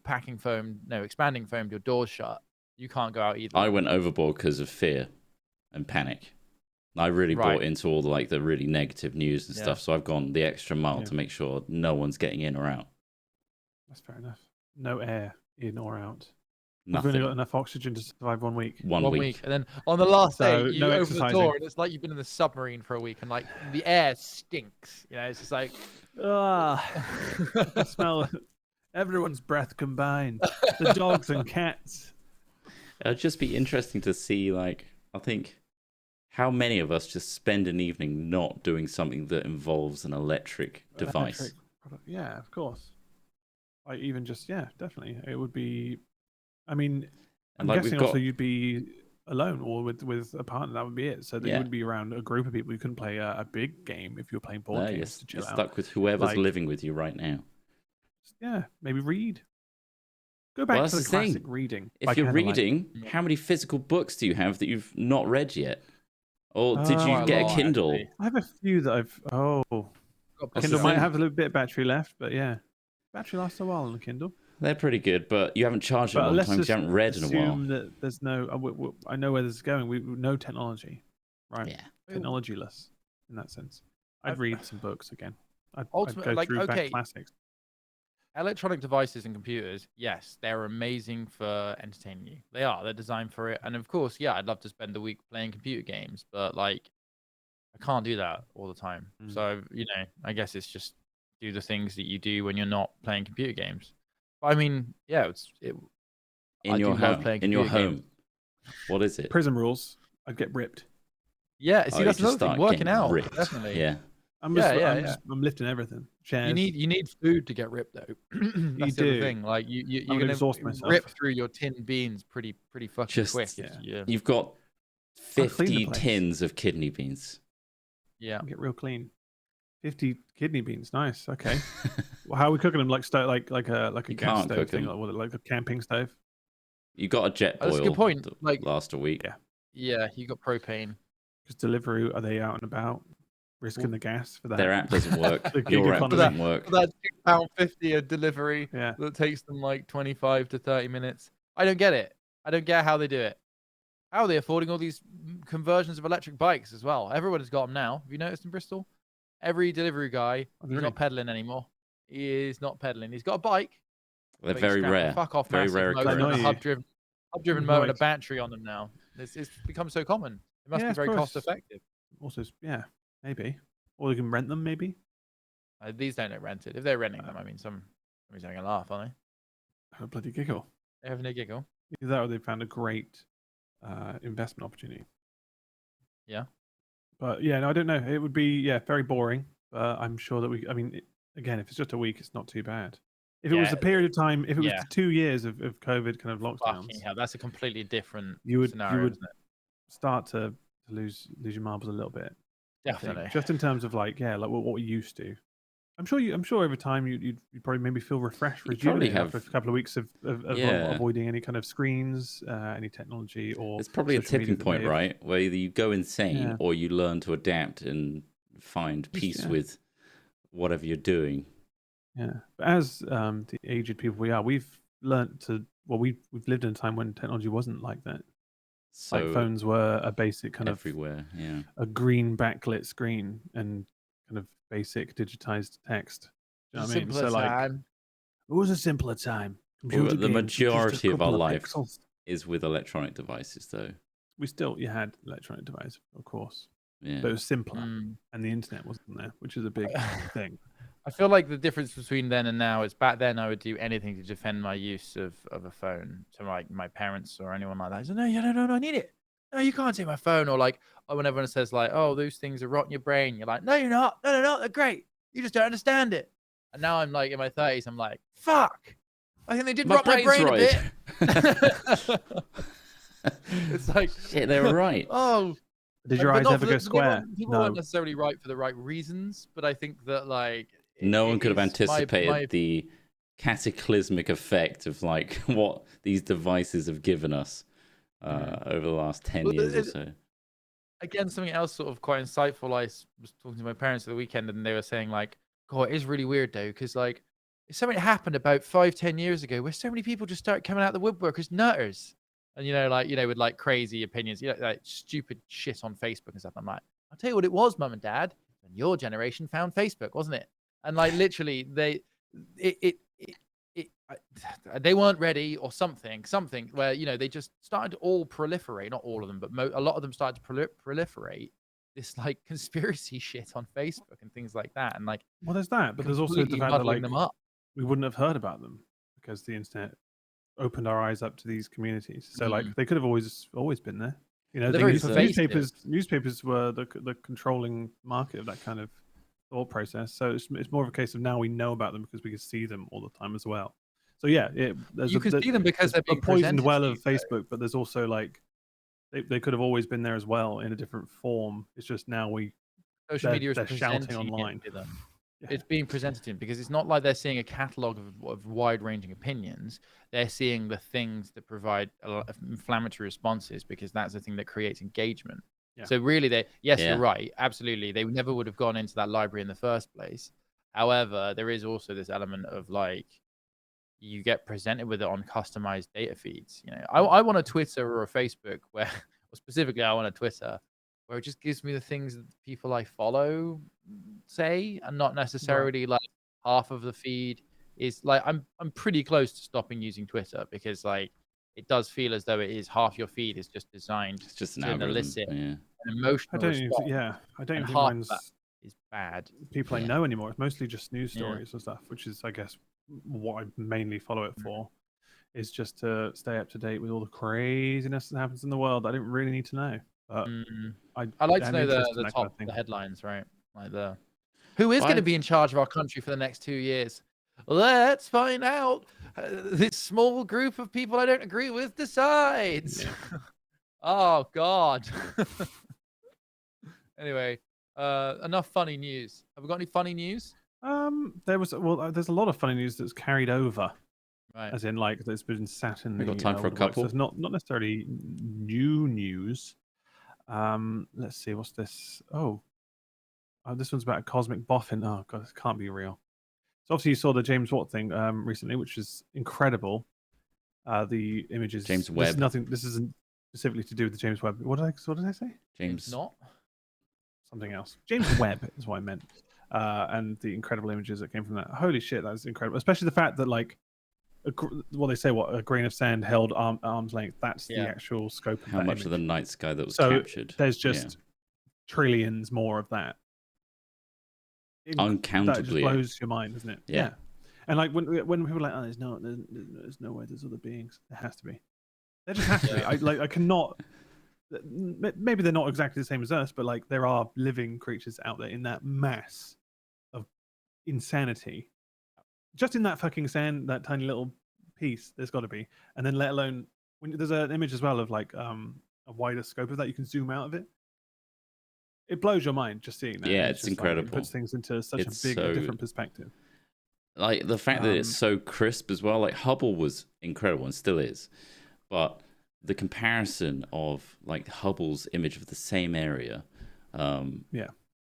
expanding foamed your doors shut, you can't go out either. I went overboard because of fear and panic. I really Right. bought into all the really negative news and Yeah. stuff, so I've gone the extra mile Yeah. to make sure no one's getting in or out. That's fair enough. No air in or out. We've Nothing. only got enough oxygen to survive 1 week. One week. week. And then on the last So, day, you no open exercising. the door, and it's like you've been in the submarine for a week, and like the air stinks. You know, it's just like, I smell everyone's breath combined. The dogs and cats. It'd just be interesting to see, like, I think, how many of us just spend an evening not doing something that involves an electric device. Electric product. Yeah, of course. Like even just definitely. It would be. I mean, I'm And like guessing we've got, also you'd be alone or with a partner. That would be it. So that you Yeah. wouldn't be around a group of people. You couldn't play a big game if you were playing board no, games to you're chill out. stuck with whoever's Like- living with you right now. Yeah, maybe read. Go back Well, to the that's the thing. classic reading. by If you're candlelight. reading, how many physical books do you have that you've not read yet? Or did you Quite a get lot, a Kindle? actually. I have a few that I've. Oh, got That's Kindle the might thing. have a little bit of battery left, but yeah, battery lasts a while on the Kindle. They're pretty good, but you haven't charged it in But a long let's time because you just haven't read in a while. assume that there's no. I know where this is going. We no technology, right? Yeah. Technologyless in that sense. I'd I've- read some books again. I'd Ultimately, go like, through okay. back classics. electronic devices and computers, yes, they're amazing for entertaining you. They are. They're designed for it. And of course, yeah, I'd love to spend the week playing computer games, but like, I can't do that all the time. Mm. So, I guess it's just do the things that you do when you're not playing computer games. But I mean, yeah, I In do your love home. playing In your computer games. home. What is it? Prison rules. I'd get ripped. Yeah, Oh, see, you that's just another thing. start Working getting out, ripped. definitely. Yeah. I'm lifting everything. Chairs. You need food to get ripped though. That's the other do. thing. Like you're gonna gonna exhaust myself. rip through your tin beans pretty fucking Just- quick. yeah. Yeah. You've got 50 tins of kidney beans. Yeah. Get real clean. 50 kidney beans. Nice. Okay. Well, how are we cooking them? Like a gas stove thing, like a camping stove. You got a jet boil. That's a good point. Like last a week. Yeah, you got propane. Because Deliveroo, are they out and about risking the gas for that? Their app doesn't work. Your app doesn't work. That's £2.50 a delivery that takes them like 25 to 30 minutes. I don't get it. I don't get how they do it. How are they affording all these conversions of electric bikes as well? Everybody's got them now. Have you noticed in Bristol? Every delivery guy is not pedaling anymore. He is not pedaling. He's got a bike. They're very rare. Fuck off, very rare. A hub-driven motor and a battery on them now. It's become so common. It must be very cost-effective. Also, maybe. Or you can rent them, maybe. These don't get rented. If they're renting them, I mean, somebody's having a laugh, aren't they? A bloody giggle. They're having a giggle. Either that or they found a great investment opportunity. Yeah. But yeah, no, I don't know. It would be very boring. But I'm sure that again, if it's just a week, it's not too bad. If it was a period of time, if it was 2 years of COVID kind of lockdowns, that's a completely different scenario. You would start to lose your marbles a little bit. Definitely. Just in terms of like what we used to. I'm sure over time you'd probably maybe feel refreshed, rejuvenated after a couple of weeks of avoiding any kind of screens, any technology, or it's probably a tipping point, right? Where either you go insane or you learn to adapt and find peace with whatever you're doing. Yeah, but as the aged people we are, we've learned to. Well, we've lived in a time when technology wasn't like that. So like phones were a basic kind everywhere, a green backlit screen and kind of basic digitized text. Do you know what I mean? So like, it was a simpler time. The majority of our life is with electronic devices, though. You had electronic devices, of course. Yeah. But it was simpler, and the internet wasn't there, which is a big thing. I feel like the difference between then and now is back then I would do anything to defend my use of a phone to like my parents or anyone like that. I said, no, I need it. No, you can't take my phone. Or like, when everyone says like, oh, those things are rotting your brain. You're like, no, you're not. No, they're great. You just don't understand it. And now I'm like in my 30s. I'm like, fuck. I think they did rot my brain a bit. It's like, shit, they were right. Oh. Did your eyes ever go square? People weren't necessarily right for the right reasons, but I think that like no one could have anticipated the cataclysmic effect of like what these devices have given us over the last 10 years or so. Again, something else sort of quite insightful. I was talking to my parents at the weekend, and they were saying like, "God, it is really weird though, because like if something happened about 5-10 years ago, where so many people just start coming out the woodwork as nutters." And with like crazy opinions, like stupid shit on Facebook and stuff. I'm like, I'll tell you what it was, Mum and Dad, when your generation found Facebook, wasn't it? And like literally, they weren't ready or something where they just started to all proliferate. Not all of them, but a lot of them started to proliferate this like conspiracy shit on Facebook and things like that. And like, well, there's that, but there's also the fact that like we wouldn't have heard about them because the internet opened our eyes up to these communities. So like they could have always been there. Newspapers were the controlling market of that kind of thought process. So it's more of a case of now we know about them because we can see them all the time as well. So yeah, you can see them because they're being a poisoned well of Facebook, but there's also like they could have always been there as well in a different form. It's just now social media is shouting online. Yeah. It's being presented to them because it's not like they're seeing a catalogue of wide-ranging opinions. They're seeing the things that provide inflammatory responses because that's the thing that creates engagement. Yeah. So really, you're right. Absolutely. They never would have gone into that library in the first place. However, there is also this element of like, you get presented with it on customized data feeds. I want a Twitter or a Facebook where, or specifically I want a Twitter where it just gives me the things that the people I follow say, and not necessarily like half of the feed is like, I'm pretty close to stopping using Twitter because like it does feel as though it is half your feed is just designed to elicit an emotional response. I don't even think mine's is bad. People I know anymore. It's mostly just news stories and stuff, which is I guess what I mainly follow it for, is just to stay up to date with all the craziness that happens in the world that I didn't really need to know. But I like to know the top, the headlines, right? Like who is going to be in charge of our country for the next 2 years? Let's find out. This small group of people I don't agree with decides. Oh God. Anyway, enough funny news. Have we got any funny news? There's a lot of funny news that's carried over, Right. as in like that's been sat in We the got time for a woodworks. couple? So it's not necessarily new news. Let's see, what's this? Oh, this one's about a cosmic boffin. Oh God, this can't be real. So obviously you saw the James Watt thing recently, which is incredible. The images. James This Webb. is nothing. This isn't specifically to do with the James Webb. What did I say? James. Not. Something else. James Webb is what I meant. And the incredible images that came from that. Holy shit, that was incredible. Especially the fact that like, what they say, a grain of sand held arm's length. That's the actual scope of how that much image. of the night sky that was So captured. there's just trillions more of that. Uncountably. That just blows your mind, doesn't it? Yeah. And like when people are like, oh, there's no way there's other beings. There has to be. There just has to be. I cannot. Maybe they're not exactly the same as us, but like there are living creatures out there in that mass of insanity. Just in that fucking sand, that tiny little piece, there's got to be. And then let alone when there's an image as well of like a wider scope of that, you can zoom out of it. It blows your mind just seeing that. Yeah, it's just incredible. Like, it puts things into such a big, different perspective. Like the fact that it's so crisp as well. Like Hubble was incredible and still is, but the comparison of like Hubble's image of the same area,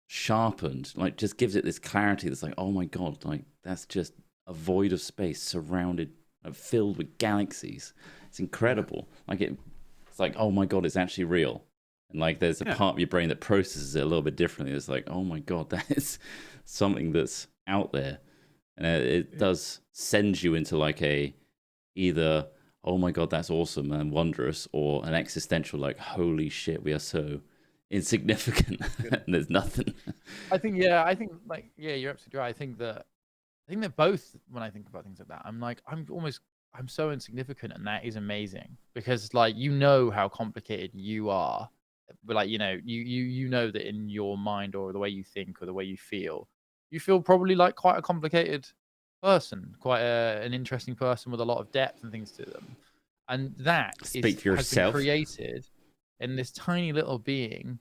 sharpened, like just gives it this clarity. That's like, oh my God, like that's just a void of space surrounded, filled with galaxies. It's incredible. Like it's like, oh my God, it's actually real. And like there's a part of your brain that processes it a little bit differently. It's like, oh my God, that is something that's out there. And it does send you into like either, oh my God, that's awesome and wondrous, or an existential like, holy shit, we are so insignificant and there's nothing. I think you're absolutely right. I think that both, when I think about things like that, I'm so insignificant, and that is amazing because like how complicated you are, but like you know that in your mind or the way you think or the way you feel probably like quite a complicated person, quite an interesting person with a lot of depth and things to them, and that has been created in this tiny little being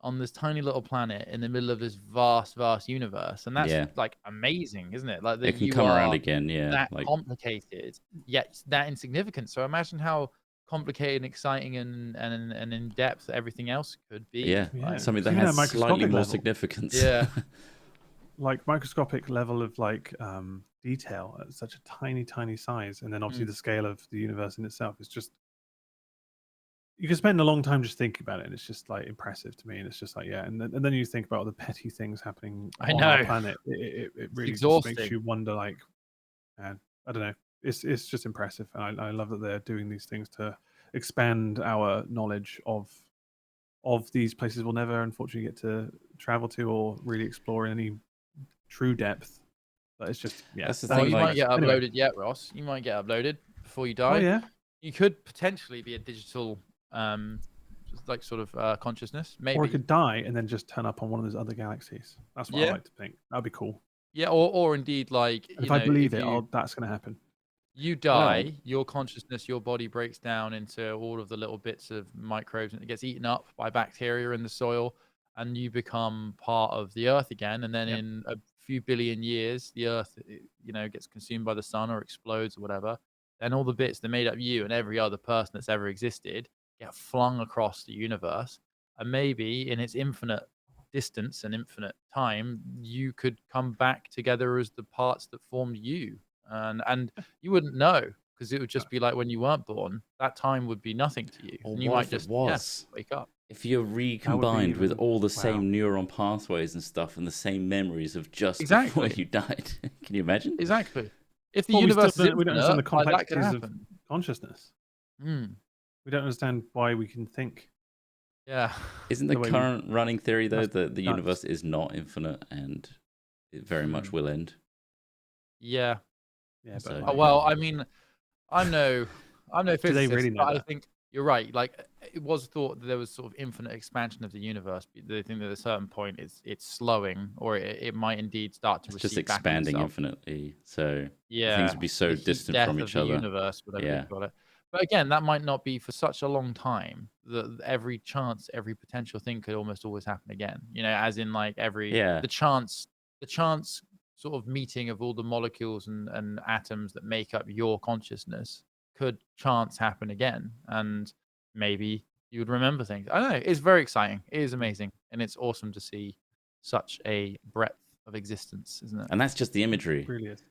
on this tiny little planet in the middle of this vast universe, and that's like amazing, isn't it? Like that it can come around again, that like, complicated yet that insignificant. So imagine how complicated and exciting and in depth everything else could be. Something that has slightly more significance. Like microscopic level of like detail at such a tiny size, and then obviously the scale of the universe in itself is just, you can spend a long time just thinking about it, and it's just like impressive to me. And it's just like and then you think about all the petty things happening on our planet. It really just makes you wonder, like, man, I don't know, it's just impressive, and I love that they're doing these things to expand our knowledge of these places we'll never unfortunately get to travel to or really explore in any true depth. But it's just that's the thing. thing. You might get uploaded yet, Ross. You might get uploaded before you die. Oh yeah. You could potentially be a digital, like sort of consciousness. Maybe. Or it could die and then just turn up on one of those other galaxies. That's what I like to think. That'd be cool. Yeah, or indeed, like if I believe it, that's going to happen. You die, your consciousness, your body breaks down into all of the little bits of microbes, and it gets eaten up by bacteria in the soil, and you become part of the Earth again. And then in a few billion years, the Earth, gets consumed by the sun or explodes or whatever. And all the bits that made up you and every other person that's ever existed get flung across the universe. And maybe in its infinite distance and infinite time, you could come back together as the parts that formed you. And you wouldn't know, because it would just be like when you weren't born. That time would be nothing to you. Or and you might just wake up. If you're recombined with all the same neuron pathways and stuff and the same memories of just before you died. Can you imagine? Exactly. If the universe is we don't understand the complexities of consciousness. We don't understand why we can think. Yeah. Isn't the current running theory, though, that the universe is not infinite and it very much will end? Yeah. Yeah. But, well, I mean, I'm no physicist, they really know but that? I think you're right. Like, it was thought that there was sort of infinite expansion of the universe. They think that at a certain point it's slowing, or it might indeed start to just expanding infinitely. So things would be so distant from each other. Universe, whatever you call it. But again, that might not be for such a long time that every potential thing could almost always happen again. As in like Yeah. the chance sort of meeting of all the molecules and atoms that make up your consciousness could chance happen again. And maybe you would remember things. I don't know. It's very exciting. It is amazing. And it's awesome to see such a breadth of existence, isn't it? And that's just the imagery. It really is.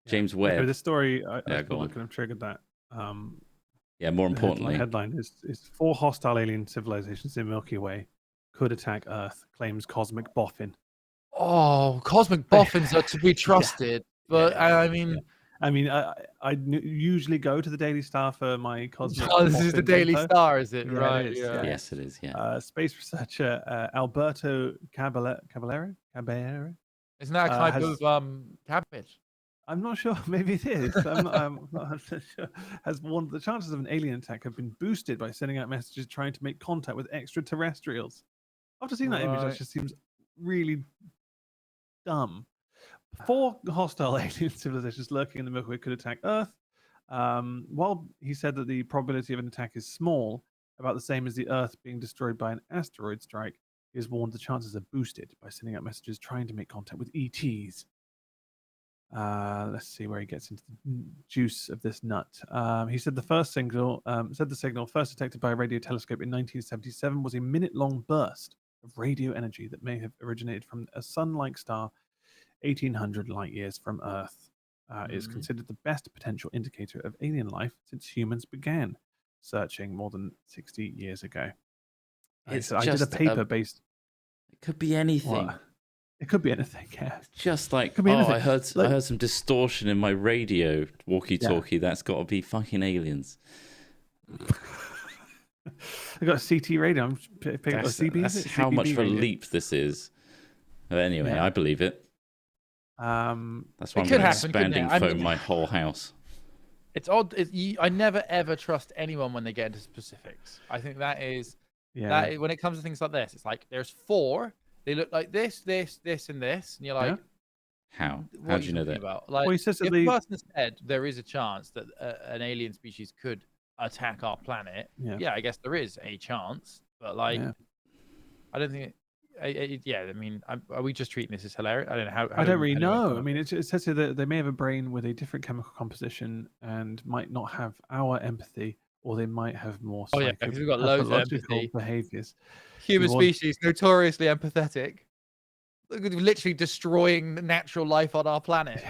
James Webb. The story I Yeah, thought go on. that kind of triggered that. Yeah, more The importantly, headline is 4 hostile alien civilizations in Milky Way could attack Earth, claims cosmic boffin. Oh, cosmic boffins are to be trusted. But I mean, I usually go to the Daily Star for my cosmic. oh, this is the boffin Daily info. Star, is it? Yeah, Right. it is, Yeah. yes, it is. Yeah. Space researcher Alberto Caballero. Isn't that a type of cabbage? I'm not sure. Maybe it is. I'm not sure. Has warned the chances of an alien attack have been boosted by sending out messages trying to make contact with extraterrestrials. After seeing that image, that just seems really dumb. 4 hostile alien civilizations lurking in the Milky Way could attack Earth. While he said that the probability of an attack is small, about the same as the Earth being destroyed by an asteroid strike, he has warned the chances are boosted by sending out messages trying to make contact with ETs. Let's see where he gets into the juice of this nut. He said the signal first detected by a radio telescope in 1977 was a minute-long burst of radio energy that may have originated from a sun-like star 1,800 light years from Earth. It is considered the best potential indicator of alien life since humans began searching more than 60 years ago. I did a paper based. It could be anything. What? It could be anything, yeah. It's just like, anything. I heard some distortion in my radio walkie-talkie. Yeah. That's got to be fucking aliens. I got a CT radio. I'm picking up a CB. That's how CBB much of a leap this is. But anyway, I believe it. That's why I'm going to expanding foam my whole house. It's odd. I never ever trust anyone when they get into specifics. I think that is that when it comes to things like this, it's like there's 4. They look like this, and this, and you're like, how? How do you know that? About? Like, well, he says if the person said there is a chance that an alien species could attack our planet, yeah, I guess there is a chance, but like, I don't think. I mean, are we just treating this as hilarious? I don't know how. I don't really know. I mean, it says here that they may have a brain with a different chemical composition and might not have our empathy, or they might have more because we've got loads of empathy behaviors. Human species notoriously empathetic, literally destroying natural life on our planet.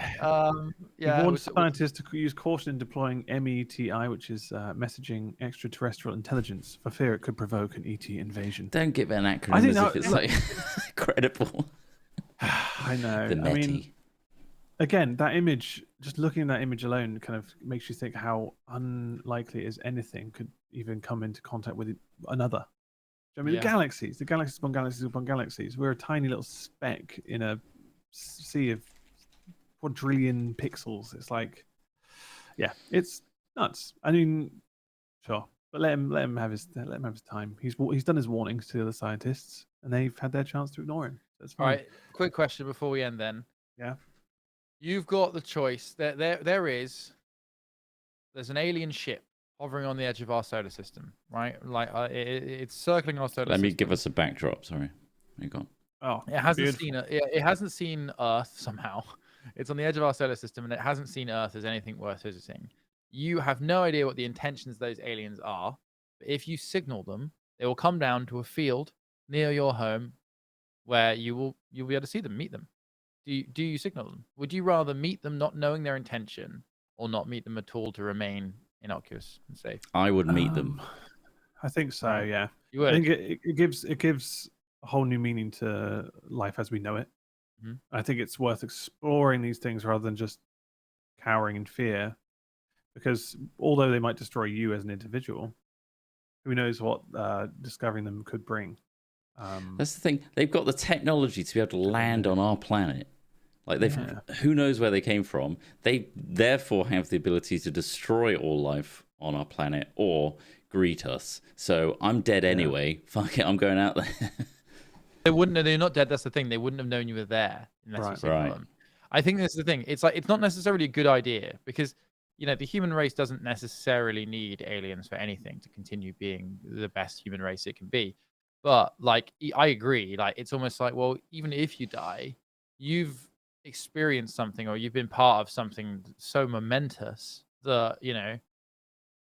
He warned scientists to use caution in deploying METI, which is messaging extraterrestrial intelligence, for fear it could provoke an ET invasion. Don't give it an acronym as if it's like credible. I know. The I mean, again, that image, just looking at that image alone, kind of makes you think how unlikely is anything could even come into contact with another. I mean, the galaxies upon galaxies upon galaxies. We're a tiny little speck in a sea of quadrillion pixels. It's like, it's nuts. I mean, sure, but let him have his time. He's done his warnings to the other scientists, and they've had their chance to ignore him. That's fine. All right, quick question before we end. Then, you've got the choice. There's an alien ship hovering on the edge of our solar system, right? Like it's circling our solar system. Let me give us a backdrop. Sorry, you gone. Oh, it hasn't seen Earth somehow. It's on the edge of our solar system, and it hasn't seen Earth as anything worth visiting. You have no idea what the intentions of those aliens are. But if you signal them, they will come down to a field near your home, where you'll be able to see them, meet them. Do you signal them? Would you rather meet them not knowing their intention, or not meet them at all to remain innocuous and safe? I would meet them. I think so. Yeah, you would. I think it gives a whole new meaning to life as we know it. Mm-hmm. I think it's worth exploring these things rather than just cowering in fear, because although they might destroy you as an individual, who knows what discovering them could bring. That's the thing. They've got the technology to be able to land on our planet. Like who knows where they came from? They therefore have the ability to destroy all life on our planet or greet us. So I'm dead anyway. Fuck it, I'm going out there. They're not dead. That's the thing. They wouldn't have known you were there unless you signal them. I think this is the thing. It's like it's not necessarily a good idea, because the human race doesn't necessarily need aliens for anything to continue being the best human race it can be. But like, I agree. Like, it's almost like, well, even if you die, you've experienced something or you've been part of something so momentous that,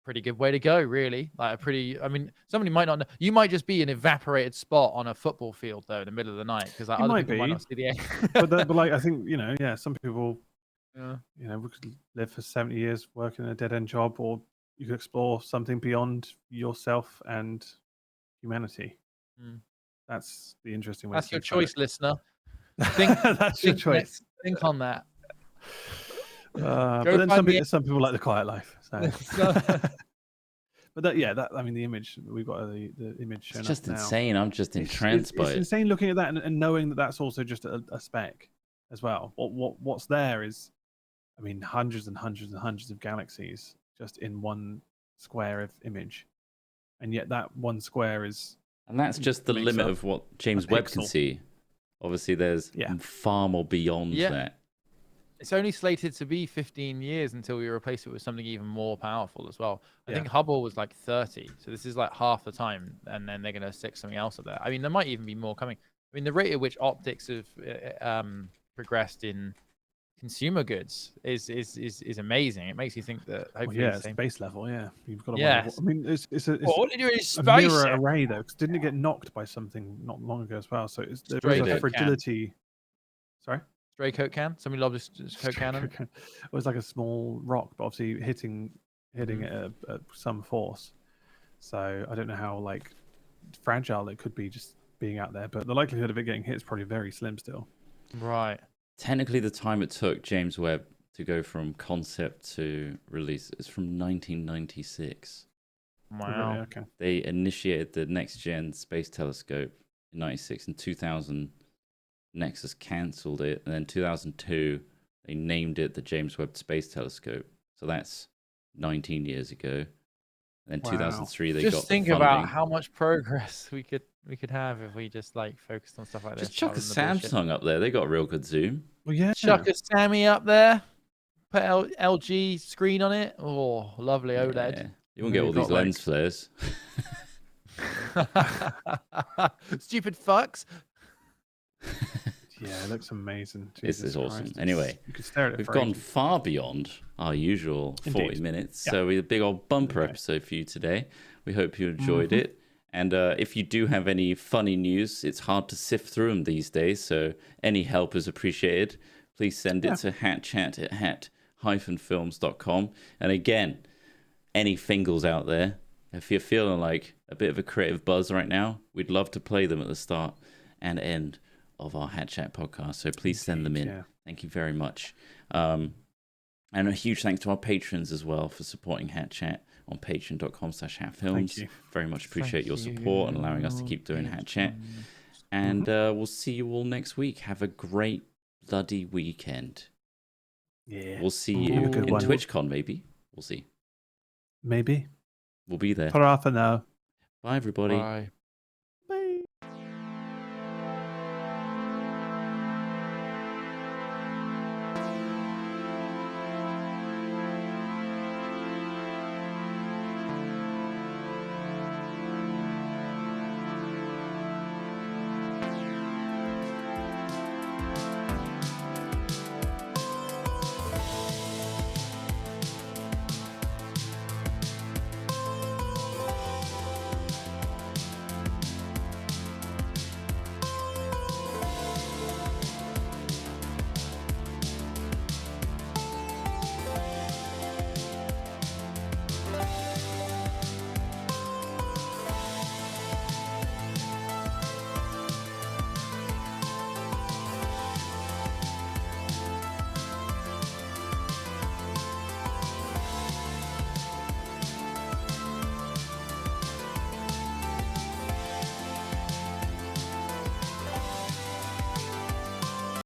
pretty good way to go, really. Like I mean, somebody might not know. You might just be an evaporated spot on a football field, though, in the middle of the night, because like, You other might people might be, not see the but like I think some people, Yeah. we could live for 70 years working a dead end job, or you could explore something beyond yourself and humanity. Mm. That's the interesting way. That's to your think about choice, listener. Think, That's your think, choice. think on that. But Go then find some people like the quiet life. So. So- But I mean, the image we've got the image It's shown just up now. insane. I'm just entranced by It's it. insane looking at that and knowing that that's also just a speck as well. What's there is, I mean, hundreds and hundreds and hundreds of galaxies just in one square of image, and yet that one square is. And that's just the makes limit up of what James a Webb can pixel. see. Obviously, there's far more beyond that. It's only slated to be 15 years until we replace it with something even more powerful as well. I Yeah. think Hubble was like 30, so this is like half the time, and then they're going to stick something else up there. I mean, there might even be more coming. I mean, the rate at which optics have progressed in consumer goods is amazing. It makes you think that hopefully the same. Space level. Yeah, you've got to Yes. wonder. I mean, it's a What do you do in space? mirror array though, because didn't it get knocked by something not long ago as well? So there Stray is a Coke fragility. Sorry. Stray Coke can. Somebody lobbed a Coke can. It was like a small rock, but obviously hitting it at some force. So I don't know how like fragile it could be just being out there, but the likelihood of it getting hit is probably very slim still. Right. Technically, the time it took James Webb to go from concept to release is from 1996. Wow. Really? Okay. They initiated the Next Gen Space Telescope in 96. In 2000, Nexus cancelled it, and then 2002 they named it the James Webb Space Telescope. So that's 19 years ago. And then 2003 they got just think funding. about how much progress we could have if we just like focused on stuff like this. Just chuck a rather than the bullshit. Samsung up there. They got a real good zoom. Well, yeah. Chuck a Sammy up there. Put LG screen on it. Oh, lovely OLED. Yeah. You won't get all these lens flares. Stupid fucks. Yeah, it looks amazing. This is awesome. Anyway, you could stare at it. we've gone far beyond our usual 40 minutes. Yeah. So we had a big old bumper episode for you today. We hope you enjoyed it. And if you do have any funny news, it's hard to sift through them these days. So any help is appreciated. Please send it to hatchat@hat-films.com. And again, any fingals out there, if you're feeling like a bit of a creative buzz right now, we'd love to play them at the start and end of our Hat Chat podcast. So please send them in. Yeah. Thank you very much. And a huge thanks to our patrons as well for supporting Hat Chat on patreon.com/hatfilms. Very much appreciate your support and allowing us to keep doing Hat Chat. And we'll see you all next week. Have a great bloody weekend. Yeah. We'll see you in TwitchCon, maybe. We'll see. Maybe. We'll be there. Ta-ra for now. Bye, everybody. Bye.